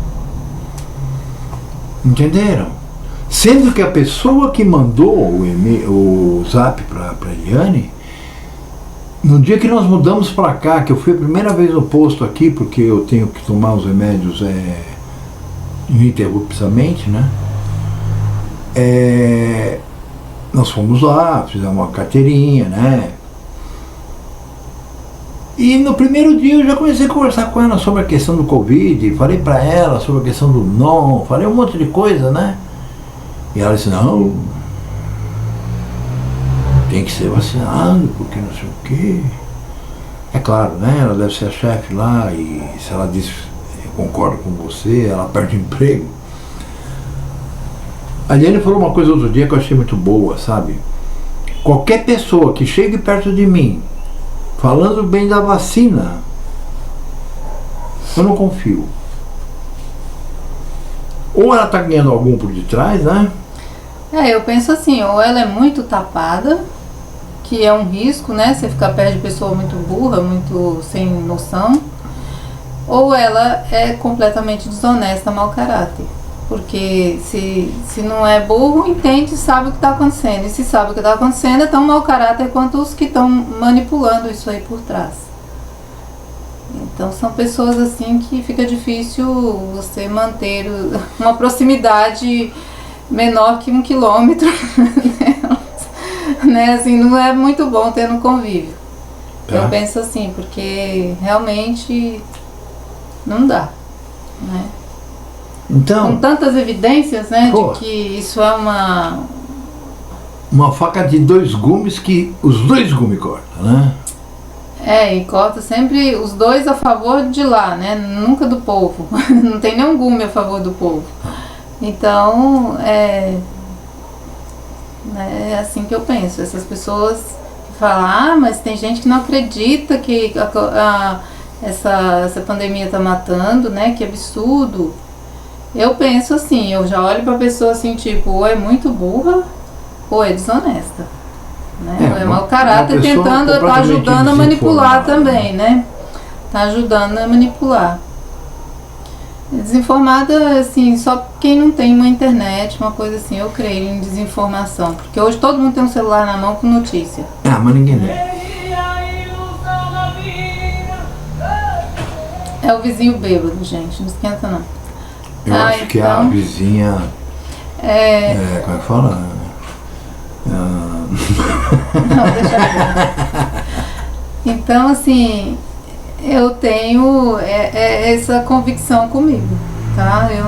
Entenderam? Sendo que a pessoa que mandou o zap para Eliane, no dia que nós mudamos para cá, que eu fui a primeira vez no posto aqui, porque eu tenho que tomar os remédios ininterruptamente, né? Nós fomos lá, fizemos uma carteirinha, né? E no primeiro dia eu já comecei a conversar com ela sobre a questão do Covid, falei para ela sobre a questão do não, falei um monte de coisa, né? E ela disse: não, tem que ser vacinado, porque não sei o quê. É claro, né? Ela deve ser a chefe lá e se ela diz eu concordo com você, ela perde o emprego. A Eliane falou uma coisa outro dia que eu achei muito boa, sabe? Qualquer pessoa que chegue perto de mim falando bem da vacina, eu não confio. Ou ela está ganhando algum por detrás, né? Eu penso assim, ou ela é muito tapada, que é um risco, né? Você ficar perto de pessoa muito burra, muito sem noção, ou ela é completamente desonesta, mau caráter. Porque se não é burro, entende, sabe o que está acontecendo. E se sabe o que está acontecendo, é tão mau caráter quanto os que estão manipulando isso aí por trás. Então são pessoas assim que fica difícil você manter uma proximidade menor que 1 quilômetro. Né? Assim, não é muito bom ter no convívio. Eu penso assim, porque realmente não dá, né? Então, com tantas evidências, né, pô, de que isso é uma faca de 2 gumes que os 2 gumes cortam, né? e corta sempre os 2 a favor de lá, né? Nunca do povo. Não tem nenhum gume a favor do povo. Então, é assim que eu penso. Essas pessoas que falam, mas tem gente que não acredita que essa pandemia está matando, né? Que absurdo. Eu penso assim, eu já olho pra pessoa assim, tipo, ou é muito burra, ou é desonesta. Né? Ou é mau caráter tentando, tá ajudando a manipular também, né? Tá ajudando a manipular. Desinformada, assim, só quem não tem uma internet, uma coisa assim, eu creio em desinformação. Porque hoje todo mundo tem um celular na mão com notícia. Mas ninguém lê. É o vizinho bêbado, gente, não esquenta não. Eu acho que a vizinha... como é que fala? Não, deixa eu... Então, assim, eu tenho essa convicção comigo, tá? Eu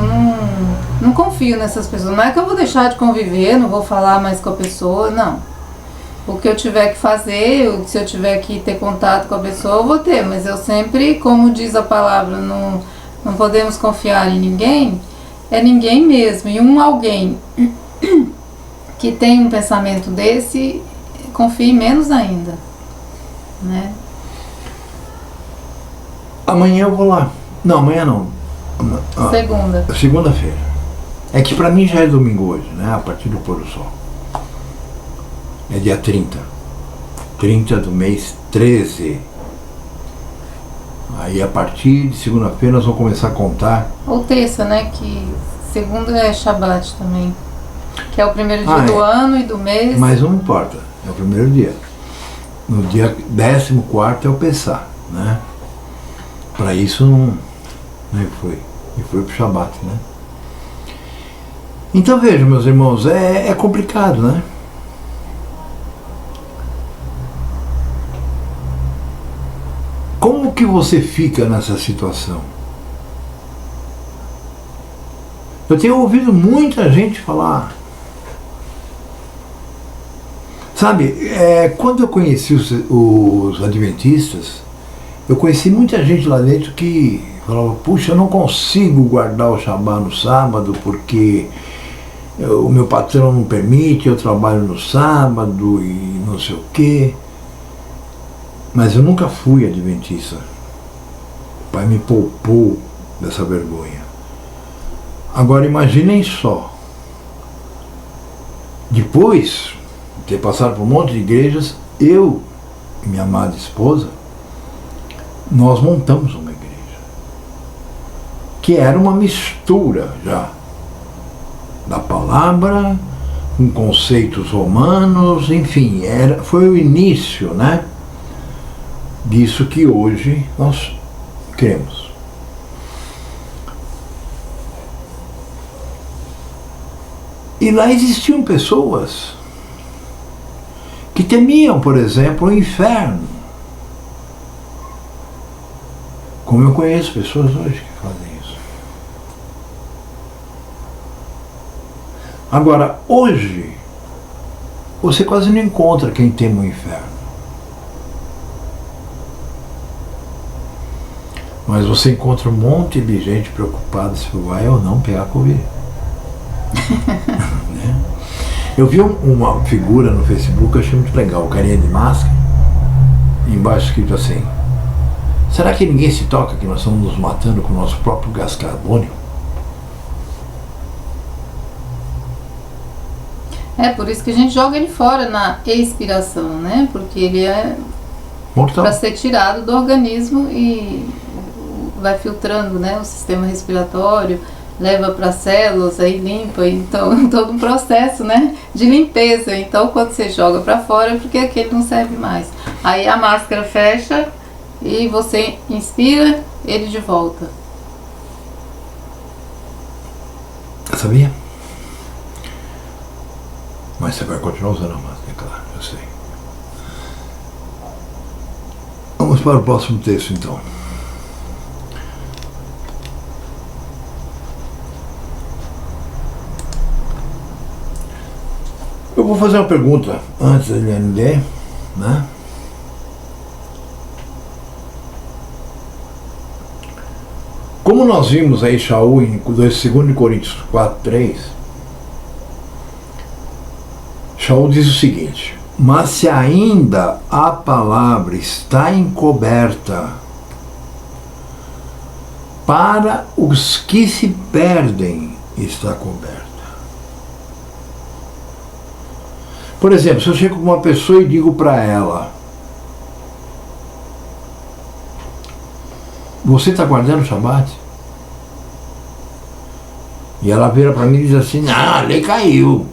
não confio nessas pessoas. Não é que eu vou deixar de conviver, não vou falar mais com a pessoa, não. O que eu tiver que fazer, se eu tiver que ter contato com a pessoa, eu vou ter. Mas eu sempre, como diz a palavra, não podemos confiar em ninguém, é ninguém mesmo. E alguém que tem um pensamento desse, confie menos ainda, né? Amanhã eu vou lá. Não, amanhã não. Segunda-feira. É que pra mim já é domingo hoje, né? A partir do pôr do sol. É dia 30. 30 do mês 13. Aí a partir de segunda-feira nós vamos começar a contar. Ou terça, né? Que segunda é Shabat também. Que é o primeiro dia do ano e do mês. Mas não importa, é o primeiro dia. No dia 14º é o Pessah, né? Para isso não foi. E foi pro Shabat, né? Então veja, meus irmãos, é complicado, né? Como que você fica nessa situação? Eu tenho ouvido muita gente falar. Sabe, quando eu conheci os adventistas, eu conheci muita gente lá dentro que falava, puxa, eu não consigo guardar o Shabat no sábado porque o meu patrão não permite, eu trabalho no sábado e não sei o quê. Mas eu nunca fui adventista. O Pai me poupou dessa vergonha. Agora imaginem só, depois de ter passado por um monte de igrejas, eu e minha amada esposa, nós montamos uma igreja, que era uma mistura já da palavra, com conceitos romanos, enfim, foi o início, né, disso que hoje nós cremos. E lá existiam pessoas que temiam, por exemplo, o inferno. Como eu conheço pessoas hoje que fazem isso. Agora, hoje, você quase não encontra quem teme o inferno. Mas você encontra um monte de gente preocupada se vai ou não pegar Covid. Né? Eu vi uma figura no Facebook, eu achei muito legal, o carinha de máscara, embaixo escrito assim: será que ninguém se toca que nós estamos nos matando com o nosso próprio gás carbônico? Por isso que a gente joga ele fora na expiração, né? Porque ele é para ser tirado do organismo e vai filtrando, né, o sistema respiratório, leva para células, aí limpa, então todo um processo, né, de limpeza. Então quando você joga para fora é porque aquele não serve mais. Aí a máscara fecha e você inspira ele de volta. Sabia? Mas você vai continuar usando a máscara, é claro, eu sei. Vamos para o próximo texto, então. Eu vou fazer uma pergunta antes da Eliane ler, né? Como nós vimos aí Shaul em 2 Coríntios 4:3, Shaul diz o seguinte: mas se ainda a palavra está encoberta, para os que se perdem está coberta. Por exemplo, se eu chego com uma pessoa e digo para ela: você está guardando o Shabat? E ela vira para mim e diz assim: não, a lei caiu.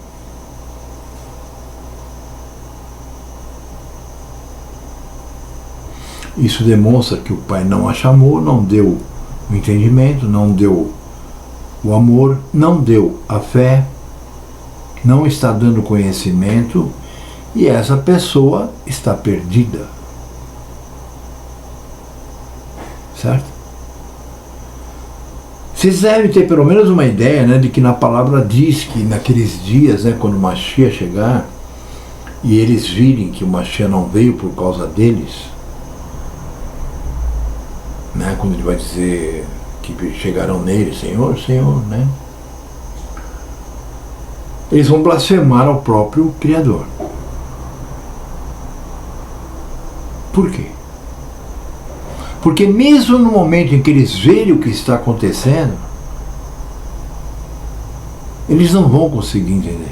Isso demonstra que o pai não a chamou, não deu o entendimento, não deu o amor, não deu a fé, não está dando conhecimento, e essa pessoa está perdida. Certo? Vocês devem ter pelo menos uma ideia, né, de que na palavra diz que naqueles dias, né, quando o Mashiach chegar, e eles virem que o Mashiach não veio por causa deles, né, quando ele vai dizer que chegaram nele, Senhor, Senhor, né, eles vão blasfemar ao próprio Criador. Por quê? Porque mesmo no momento em que eles verem o que está acontecendo, eles não vão conseguir entender.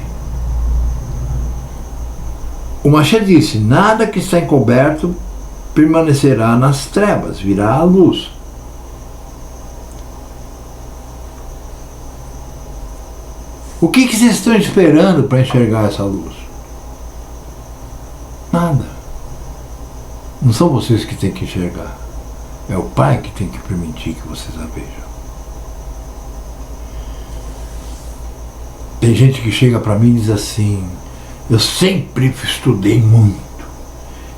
O Mashiach disse: nada que está encoberto permanecerá nas trevas, virá à luz. O que vocês estão esperando para enxergar essa luz? Nada. Não são vocês que têm que enxergar. É o Pai que tem que permitir que vocês a vejam. Tem gente que chega para mim e diz assim: eu sempre estudei muito,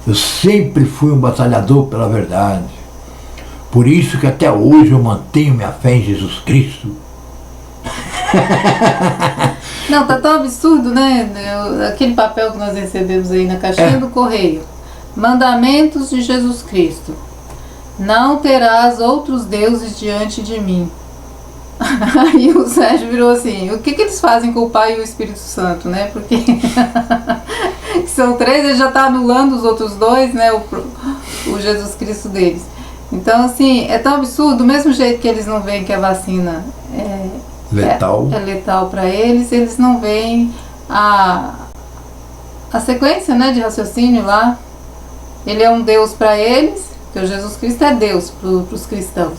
eu sempre fui um batalhador pela verdade, por isso que até hoje eu mantenho minha fé em Jesus Cristo. Não, tá tão absurdo, né? Aquele papel que nós recebemos aí na caixinha do correio: mandamentos de Jesus Cristo. Não terás outros deuses diante de mim. Aí o Sérgio virou assim: o que eles fazem com o Pai e o Espírito Santo, né? Porque são 3, ele já está anulando os outros 2, né? O Jesus Cristo deles. Então, assim, é tão absurdo, do mesmo jeito que eles não veem que a vacina letal. É letal para eles, eles não veem a sequência, né, de raciocínio lá. Ele é um Deus para eles, porque o Jesus Cristo é Deus para os cristãos.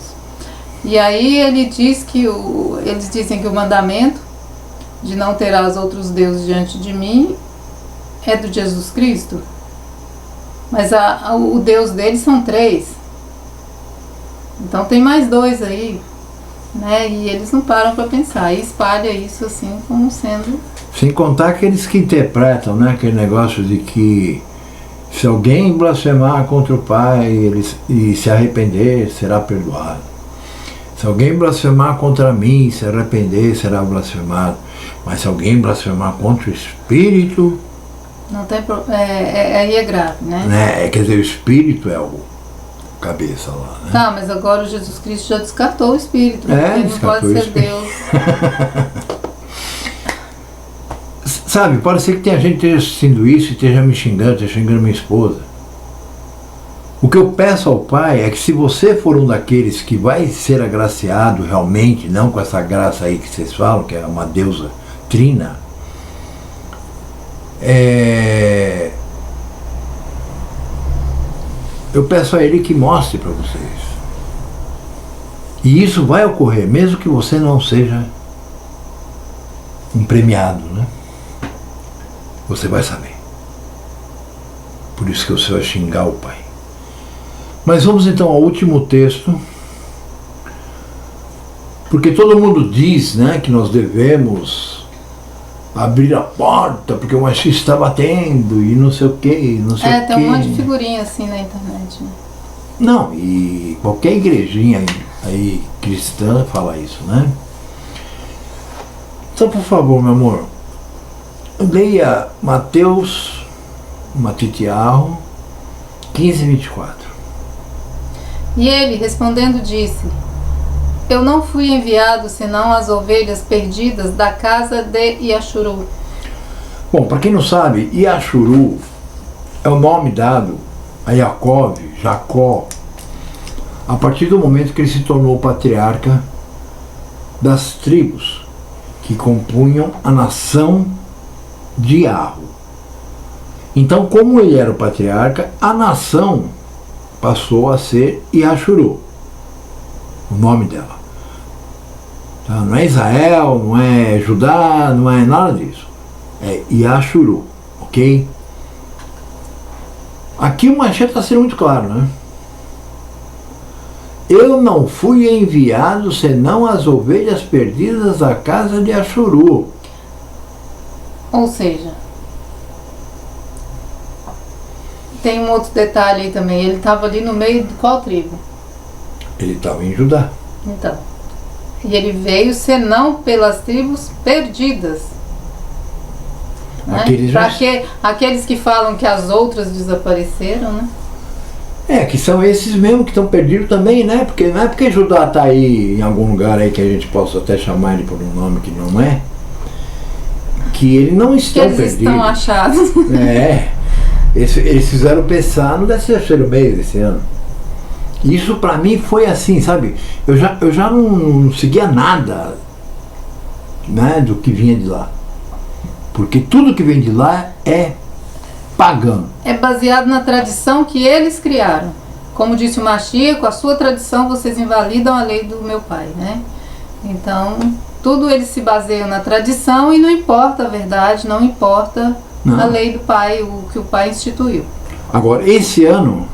E aí ele diz que eles dizem que o mandamento de não terás outros deuses diante de mim é do Jesus Cristo. Mas o Deus deles são 3. Então tem mais 2 aí, né? E eles não param para pensar. E espalha isso assim como sendo... Sem contar aqueles que interpretam, né, aquele negócio de que se alguém blasfemar contra o Pai e se arrepender, será perdoado. Se alguém blasfemar contra mim, se arrepender, será blasfemado. Mas se alguém blasfemar contra o Espírito... Não tem aí é grave, né? Quer dizer, o Espírito é o cabeça lá, né? Tá, mas agora o Jesus Cristo já descartou o Espírito, né? Ele não pode ser Deus. Sabe, pode ser que tenha gente que esteja assistindo isso e esteja me xingando, esteja xingando minha esposa. O que eu peço ao Pai é que, se você for um daqueles que vai ser agraciado realmente, não com essa graça aí que vocês falam, que é uma deusa trina, eu peço a Ele que mostre para vocês. E isso vai ocorrer, mesmo que você não seja um premiado, né? Você vai saber. Por isso que você vai xingar o Pai. Mas vamos então ao último texto. Porque todo mundo diz, né, que nós devemos abrir a porta porque o machista está batendo e não sei o que, não sei o que. Tem um monte de figurinha assim na internet, né? Não, e qualquer igrejinha aí cristã fala isso, né? Então, por favor, meu amor, leia Mateus, Matitiarro, 15:24. E ele, respondendo, disse: Eu não fui enviado senão as ovelhas perdidas da casa de Iachuru. Bom, para quem não sabe, Iachuru é o nome dado a Jacó, a partir do momento que ele se tornou patriarca das tribos que compunham a nação de Arro. Então, como ele era o patriarca, a nação passou a ser Iachuru, o nome dela. Então, não é Israel, não é Judá, não é nada disso. É Iachuru, ok? Aqui o Mashiach está sendo muito claro, né? Eu não fui enviado senão as ovelhas perdidas da casa de Achuru. Ou seja, tem um outro detalhe aí também. Ele estava ali no meio de qual tribo? Ele estava em Judá. Então, e ele veio senão pelas tribos perdidas. Né? Aqueles que falam que as outras desapareceram, né? Que são esses mesmo que estão perdidos também, né? Porque não é porque Judá está aí em algum lugar aí que a gente possa até chamar ele por um nome que não é, que ele não estão perdidos. Eles estão achados. Eles fizeram pensar no 13º mês desse ano. Isso pra mim foi assim, sabe? Eu já não seguia nada, né, do que vinha de lá. Porque tudo que vem de lá é pagão. É baseado na tradição que eles criaram. Como disse o Mashiach, com a sua tradição vocês invalidam a lei do meu pai, né? Então, tudo eles se baseiam na tradição e não importa a verdade, não importa a lei do pai, o que o pai instituiu. Agora, esse ano,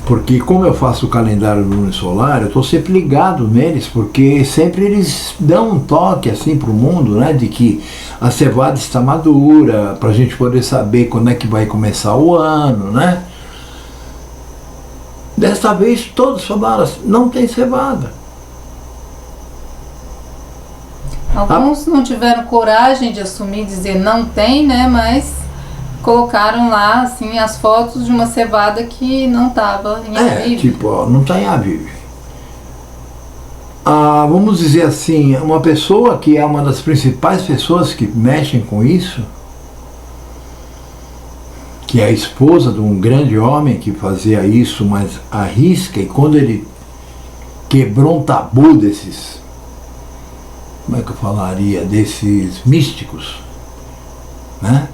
porque como eu faço o calendário lunisolar, eu estou sempre ligado neles, porque sempre eles dão um toque assim para o mundo, né, de que a cevada está madura, para a gente poder saber quando é que vai começar o ano, né? Desta vez todos falaram, não tem cevada. Alguns não tiveram coragem de assumir e dizer não tem, né, mas colocaram lá, assim, as fotos de uma cevada que não estava em Aviv. Tipo, ó, não está em Aviv. Vamos dizer assim, uma pessoa que é uma das principais pessoas que mexem com isso, que é a esposa de um grande homem que fazia isso, mas arrisca, e quando ele quebrou um tabu desses, como é que eu falaria, desses místicos, né?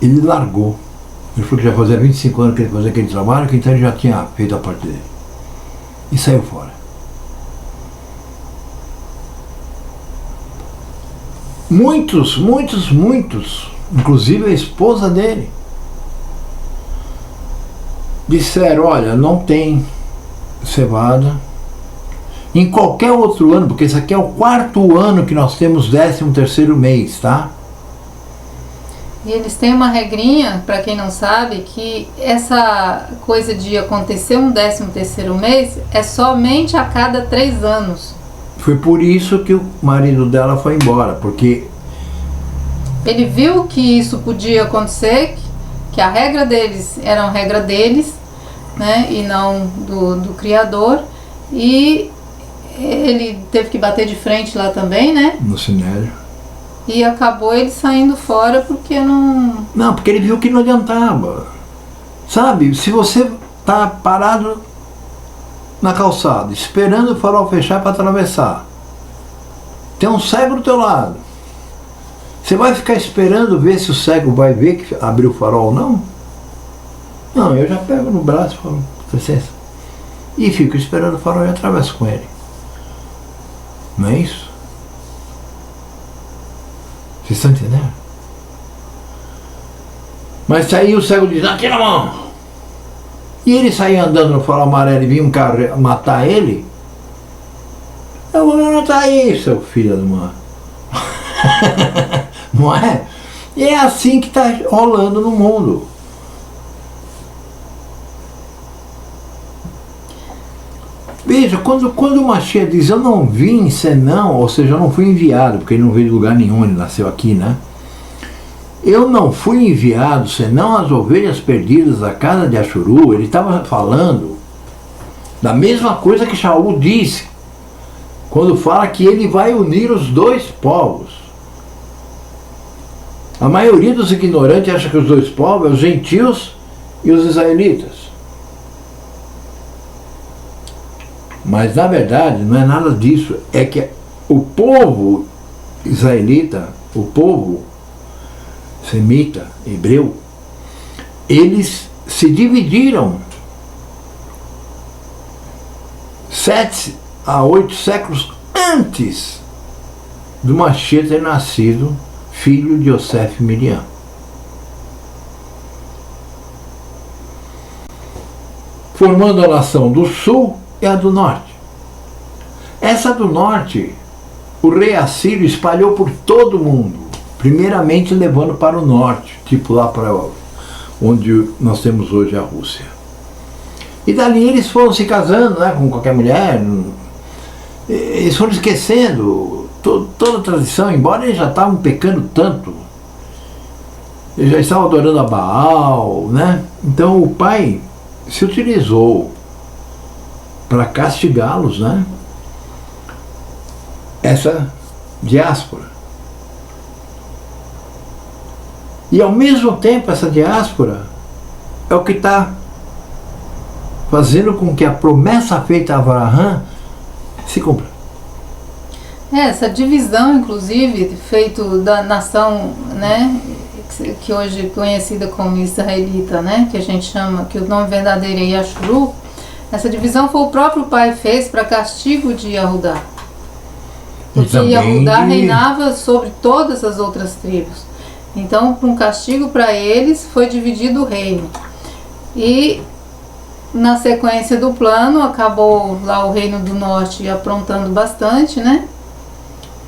Ele largou. Ele falou que já fazia 25 anos que ele fazia aquele trabalho, que então ele já tinha feito a parte dele. E saiu fora. Muitos, inclusive a esposa dele, disseram, olha, não tem cevada. Em qualquer outro ano, porque esse aqui é o 4º ano que nós temos 13º mês, tá? E eles têm uma regrinha, para quem não sabe, que essa coisa de acontecer um 13º mês é somente a cada 3 anos. Foi por isso que o marido dela foi embora, porque ele viu que isso podia acontecer, que a regra deles era a regra deles, né, e não do Criador, e ele teve que bater de frente lá também, né? No Sinédrio. E acabou ele saindo fora porque não... Não, porque ele viu que não adiantava. Sabe, se você tá parado na calçada, esperando o farol fechar para atravessar, tem um cego do teu lado, você vai ficar esperando ver se o cego vai ver que abriu o farol ou não? Não, eu já pego no braço e falo, licença, e fico esperando o farol e atravesso com ele. Não é isso? Vocês estão entendendo? Mas aí o cego diz, tira a mão! E ele saía andando no farol amarelo e vinha um carro matar ele. Eu vou matar aí, seu filho de uma... Não é? E é assim que está rolando no mundo. Veja, quando o Mashiach diz, eu não vim senão, ou seja, eu não fui enviado, porque ele não veio de lugar nenhum, ele nasceu aqui, né? Eu não fui enviado senão as ovelhas perdidas da casa de Ashuru. Ele estava falando da mesma coisa que Shaul disse, quando fala que ele vai unir os dois povos. A maioria dos ignorantes acha que os dois povos são os gentios e os israelitas. Mas na verdade não é nada disso, é que o povo israelita, o povo semita, hebreu, eles se dividiram 7 a 8 séculos antes do Mashiach ter nascido, filho de Yosef e Miriam. Formando a nação do sul e a do norte. Essa do norte, o rei Assírio espalhou por todo o mundo, primeiramente levando para o norte, tipo lá para onde nós temos hoje a Rússia. E dali eles foram se casando, né, com qualquer mulher, eles foram esquecendo toda a tradição, embora eles já estavam pecando tanto, eles já estavam adorando a Baal, né? Então o pai se utilizou para castigá-los, né? Essa diáspora. E ao mesmo tempo essa diáspora é o que está fazendo com que a promessa feita a Abraão se cumpra. Essa divisão, inclusive, feito da nação, né, que hoje é conhecida como israelita, né, que a gente chama, que o nome verdadeiro é Yashuru, essa divisão foi o próprio pai fez para castigo de Yahudá. Porque Yahudá reinava sobre todas as outras tribos. Então, por um castigo para eles, foi dividido o reino. E na sequência do plano, acabou lá o reino do norte aprontando bastante, né?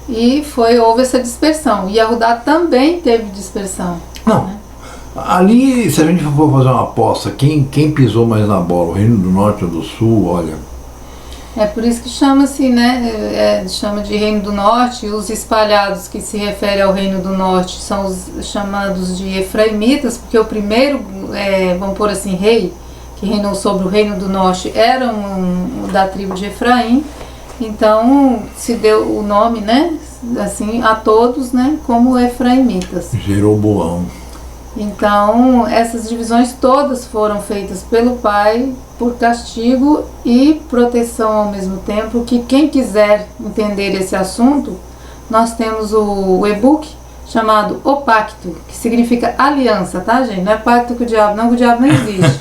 E houve essa dispersão. E Yahudá também teve dispersão. Não. Né? Ali, se a gente for fazer uma aposta, quem pisou mais na bola, o reino do norte ou do sul, olha... É por isso que chama-se, né, chama de reino do norte, e os espalhados que se refere ao reino do norte são os chamados de efraimitas, porque o primeiro, vamos pôr assim, rei, que reinou sobre o reino do norte, era da tribo de Efraim, então se deu o nome, né, assim, a todos, né, como efraimitas. Jeroboão. Então, essas divisões todas foram feitas pelo pai por castigo e proteção ao mesmo tempo, que quem quiser entender esse assunto, nós temos o e-book chamado O Pacto, que significa aliança, tá, gente? Não é pacto com o diabo, não, que o diabo não existe.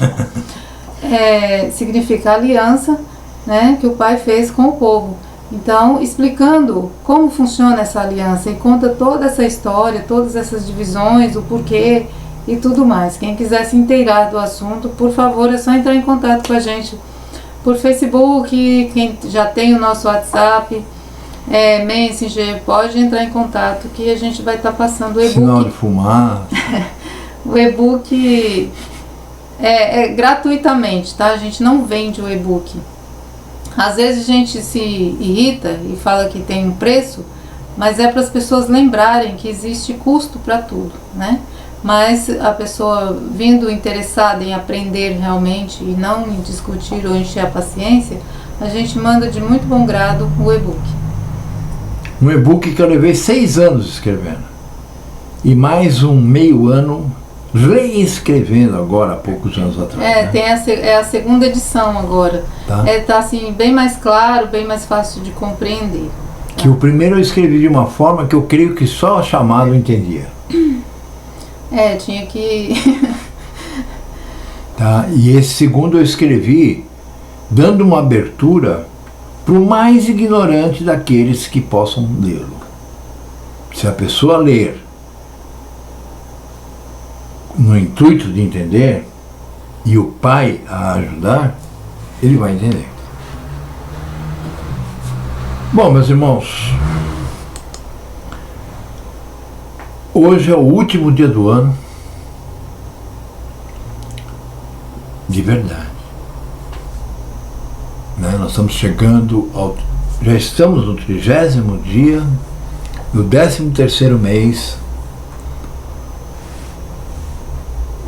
Significa aliança, né, que o pai fez com o povo. Então, explicando como funciona essa aliança e conta toda essa história, todas essas divisões, o porquê e tudo mais. Quem quiser se inteirar do assunto, por favor, é só entrar em contato com a gente por Facebook, quem já tem o nosso WhatsApp, Messenger, pode entrar em contato que a gente vai estar passando o e-book. Sinal de fumaça. O e-book gratuitamente, tá? A gente não vende o e-book. Às vezes a gente se irrita e fala que tem um preço, mas é para as pessoas lembrarem que existe custo para tudo, né? Mas a pessoa vindo interessada em aprender realmente e não em discutir ou encher a paciência, a gente manda de muito bom grado o e-book. Um e-book que eu levei 6 anos escrevendo. E mais um meio ano reescrevendo agora, há poucos anos atrás. Tem a segunda edição agora. Tá. Tá assim, bem mais claro, bem mais fácil de compreender. Que o primeiro eu escrevi de uma forma que eu creio que só o chamado entendia. Tinha que... Tá? E esse segundo eu escrevi dando uma abertura para o mais ignorante daqueles que possam lê-lo. Se a pessoa ler no intuito de entender e o pai a ajudar, ele vai entender. Bom, meus irmãos, Hoje é o último dia do ano, de verdade. Né? Nós estamos chegando já estamos no 30º dia do 13º mês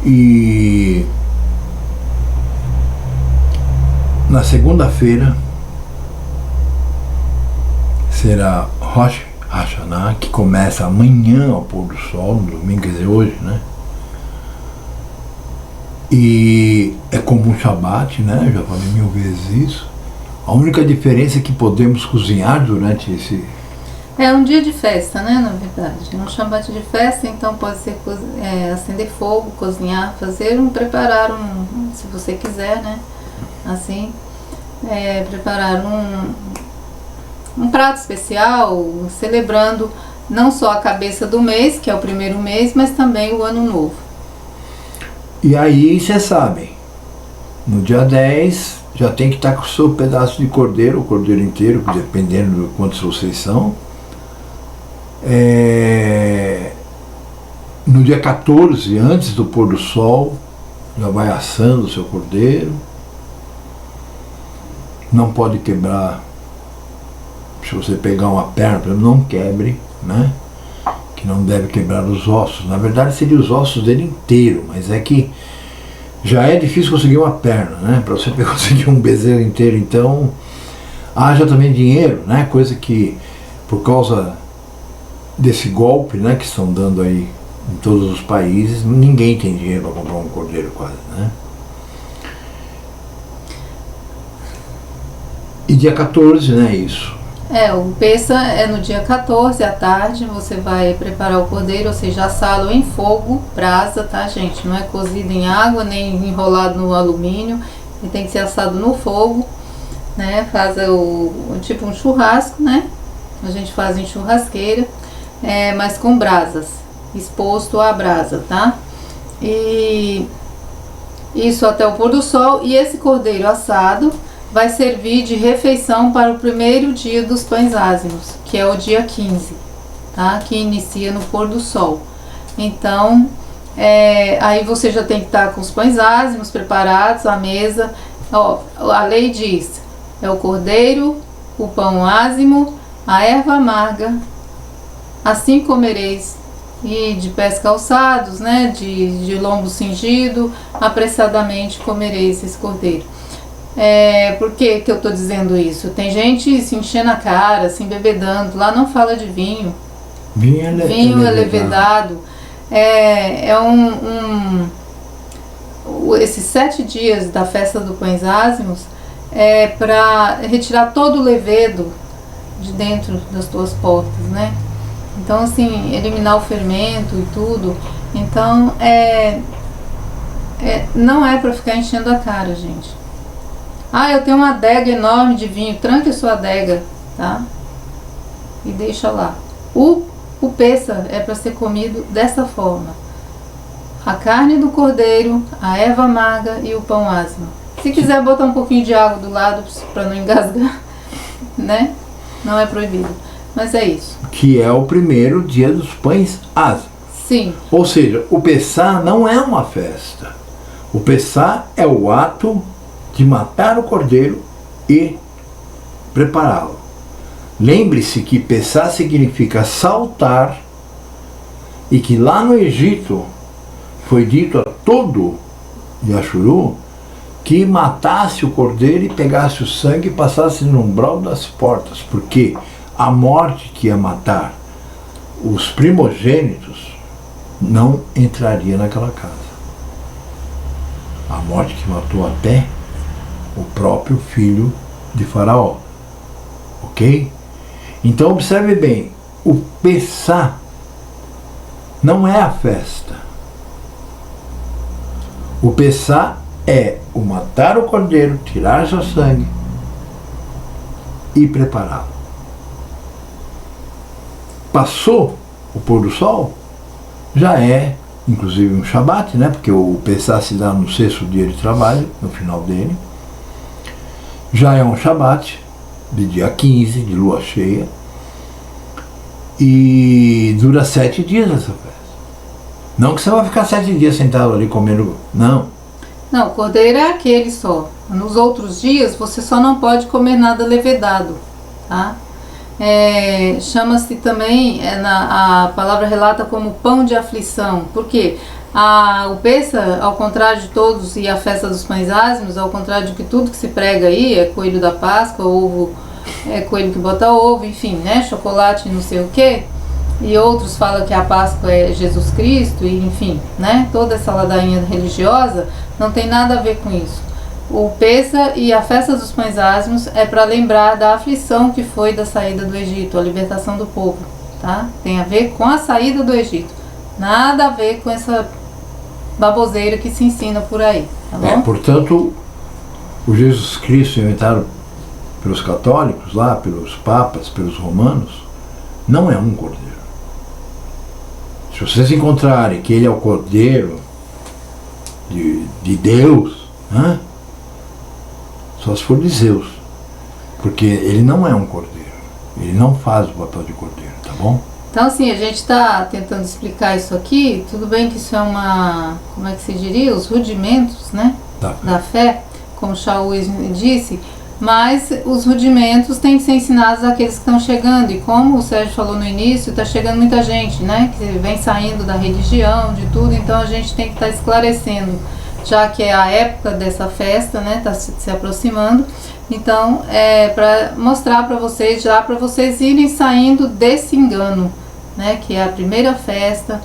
e na segunda-feira será Rosh Hashanah, que começa amanhã ao pôr do sol, no domingo, quer dizer, hoje, né? E é como um Shabat, né? Eu já falei 1000 vezes isso. A única diferença é que podemos cozinhar durante esse... É um dia de festa, né, na verdade. É um Shabat de festa, então pode ser acender fogo, cozinhar, preparar se você quiser, né? Assim, preparar um prato especial, celebrando não só a cabeça do mês, que é o primeiro mês, mas também o ano novo. E aí, vocês sabem, no dia 10 já tem que estar com o seu pedaço de cordeiro, o cordeiro inteiro, dependendo de quantos vocês são. No dia 14, antes do pôr do sol, já vai assando o seu cordeiro. Não pode quebrar. Se você pegar uma perna, por exemplo, não quebre, né? Que não deve quebrar os ossos. Na verdade seria os ossos dele inteiro, mas é que já é difícil conseguir uma perna, né? Para você conseguir um bezerro inteiro, então haja também dinheiro, né? Coisa que por causa desse golpe, né, que estão dando aí em todos os países, ninguém tem dinheiro para comprar um cordeiro quase, né? E dia 14, né, isso. O Pessa é no dia 14 à tarde, você vai preparar o cordeiro, ou seja, assá-lo em fogo, brasa, tá, gente? Não é cozido em água, nem enrolado no alumínio, ele tem que ser assado no fogo, né? Faz tipo um churrasco, né? A gente faz em churrasqueira, mas com brasas, exposto à brasa, tá? E isso até o pôr do sol, e esse cordeiro assado vai servir de refeição para o primeiro dia dos pães ázimos, que é o dia 15, tá? Que inicia no pôr do sol. Então, aí você já tem que estar com os pães ázimos preparados à mesa. Ó, a lei diz, é o cordeiro, o pão ázimo, a erva amarga, assim comereis, e de pés calçados, né? De lombo cingido, apressadamente comereis esse cordeiro. Por que eu estou dizendo isso? Tem gente se enchendo a cara, se embebedando. Lá não fala de vinho. Vinho é levedado. Esses 7 dias da festa do Pães Ázimos é para retirar todo o levedo de dentro das tuas portas, né? Então, assim, eliminar o fermento e tudo. Então, não é para ficar enchendo a cara, gente. Eu tenho uma adega enorme de vinho. Tranque a sua adega, tá? E deixa lá. O Pessa é para ser comido dessa forma: a carne do cordeiro, a erva amarga e o pão ázimo. Se quiser botar um pouquinho de água do lado para não engasgar, né? Não é proibido. Mas é isso. Que é o primeiro dia dos pães ázimos. Sim. Ou seja, o Pessá não é uma festa. O Pessá é o ato de matar o cordeiro e prepará-lo. Lembre-se que Pessá significa saltar, e que lá no Egito foi dito a todo Yashuru que matasse o cordeiro e pegasse o sangue e passasse no umbral das portas, porque a morte que ia matar os primogênitos não entraria naquela casa. A morte que matou até o próprio filho de Faraó. Ok? Então observe bem, o Pessá não é a festa. O Pessá é o matar o cordeiro, tirar seu sangue e prepará-lo. Passou o pôr do sol, já é inclusive um Shabat, né? Porque o Pessá se dá no 6º dia de trabalho, no final dele. Já é um Shabat, de dia 15, de lua cheia, e dura 7 dias essa festa. Não que você vai ficar 7 dias sentado ali comendo. Não. Não, o cordeiro é aquele só. Nos outros dias você só não pode comer nada levedado, tá? Chama-se também, a palavra relata como pão de aflição. Por quê? O Pêssar, ao contrário de todos, e a festa dos pães ázimos, ao contrário de que tudo que se prega aí, é coelho da Páscoa, ovo, coelho que bota ovo, enfim, né? Chocolate, não sei o quê. E outros falam que a Páscoa é Jesus Cristo, e enfim, né? Toda essa ladainha religiosa não tem nada a ver com isso. O Pêssar e a festa dos pães ázimos é para lembrar da aflição que foi da saída do Egito, a libertação do povo, tá? Tem a ver com a saída do Egito. Nada a ver com essa baboseira que se ensina por aí, tá bom? Portanto, o Jesus Cristo inventado pelos católicos lá, pelos papas, pelos romanos, não é um cordeiro. Se vocês encontrarem que ele é o cordeiro de Deus, né? Só se for de Zeus, porque ele não é um cordeiro, ele não faz o papel de cordeiro, tá bom? Então assim, a gente está tentando explicar isso aqui, tudo bem que isso é como é que se diria? Os rudimentos, né? Da fé, como Shaul disse, mas os rudimentos têm que ser ensinados àqueles que estão chegando, e como o Sérgio falou no início, está chegando muita gente, né? Que vem saindo da religião, de tudo, então a gente tem que estar esclarecendo, já que é a época dessa festa, né? Está se aproximando, então para mostrar para vocês, já para vocês irem saindo desse engano, né? Que é a primeira festa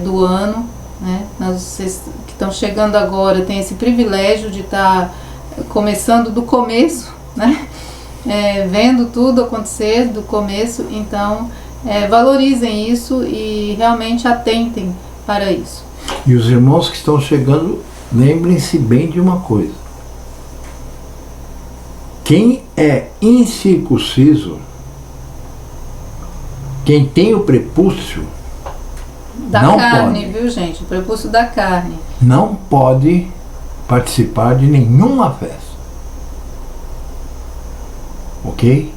do ano, né? Vocês que estão chegando agora têm esse privilégio de estar começando do começo, né? Vendo tudo acontecer do começo, então valorizem isso e realmente atentem para isso. E os irmãos que estão chegando, lembrem-se bem de uma coisa: quem é incircunciso, quem tem o prepúcio da carne, viu gente? O prepúcio da carne não pode participar de nenhuma festa, ok?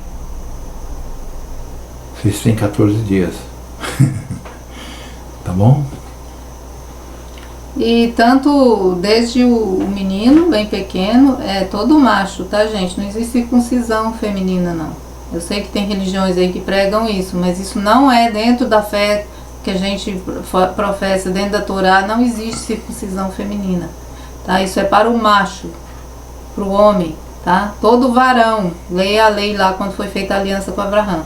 Vocês têm 14 dias, tá bom? E tanto desde o menino bem pequeno, todo macho, tá gente? Não existe circuncisão feminina não. Eu sei que tem religiões aí que pregam isso, mas isso não é dentro da fé que a gente professa, dentro da Torá não existe circuncisão feminina. Tá? Isso é para o macho, para o homem, tá? Todo varão, leia a lei lá quando foi feita a aliança com Abraão.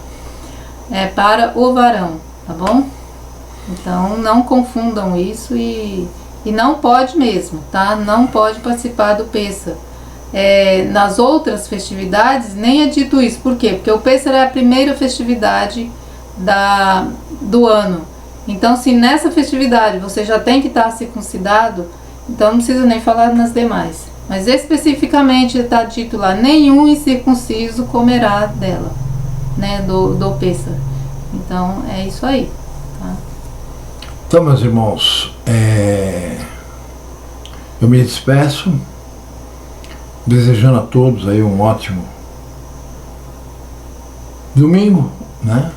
É para o varão, tá bom? Então não confundam isso e não pode mesmo, tá? Não pode participar do Pêssar. Nas outras festividades nem é dito isso. Por quê? Porque o Pêssar é a primeira festividade do ano. Então se nessa festividade você já tem que estar circuncidado, então não precisa nem falar nas demais. Mas especificamente está dito lá: nenhum incircunciso comerá dela, né, do Pêssar. Então é isso aí, tá? Então, meus irmãos, eu me despeço, desejando a todos aí um ótimo domingo, né?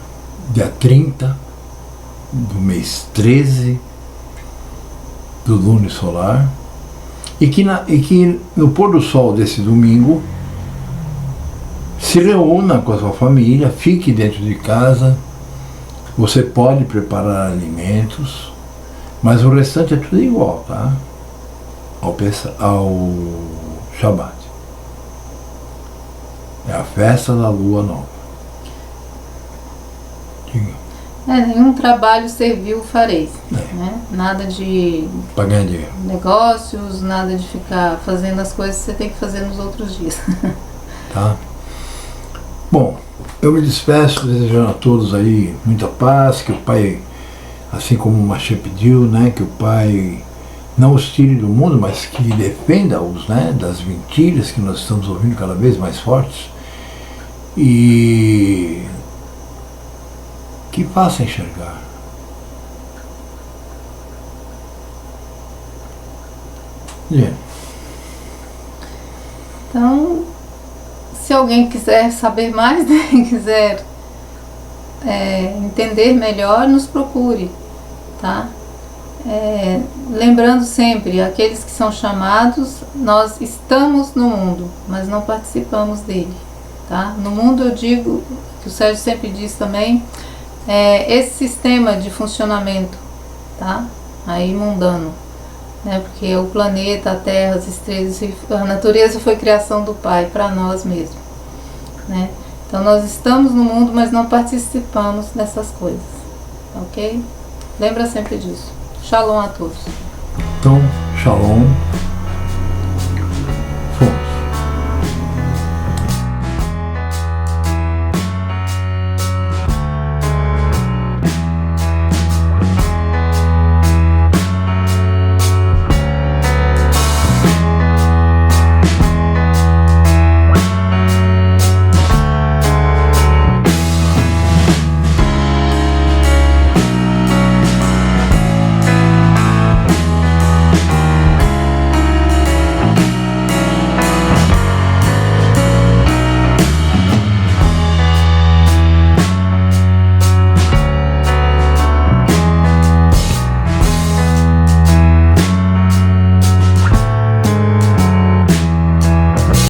Dia 30 do mês 13 do Lune Solar, e que no pôr do sol desse domingo se reúna com a sua família, fique dentro de casa. Você pode preparar alimentos, mas o restante é tudo igual, tá? Ao Shabat. É a festa da lua nova. Nenhum trabalho servil fareis, né? Nada de ganhar dinheiro, negócios, nada de ficar fazendo as coisas que você tem que fazer nos outros dias. Tá? Bom, eu me despeço desejando a todos aí muita paz, que o Pai, assim como o Machê pediu, né, que o Pai não os tire do mundo, mas que defenda-os, né, das mentiras que nós estamos ouvindo cada vez mais fortes, e que faça enxergar. Então, se alguém quiser saber mais, né, quiser entender melhor, nos procure, tá? lembrando sempre, aqueles que são chamados, nós estamos no mundo, mas não participamos dele, tá? No mundo, eu digo, que o Sérgio sempre diz também, esse sistema de funcionamento, tá? Aí mundano, né? Porque o planeta, a Terra, as estrelas, a natureza foi criação do Pai para nós mesmos, né? Então nós estamos no mundo, mas não participamos dessas coisas, ok? Lembra sempre disso. Shalom a todos. Então, shalom.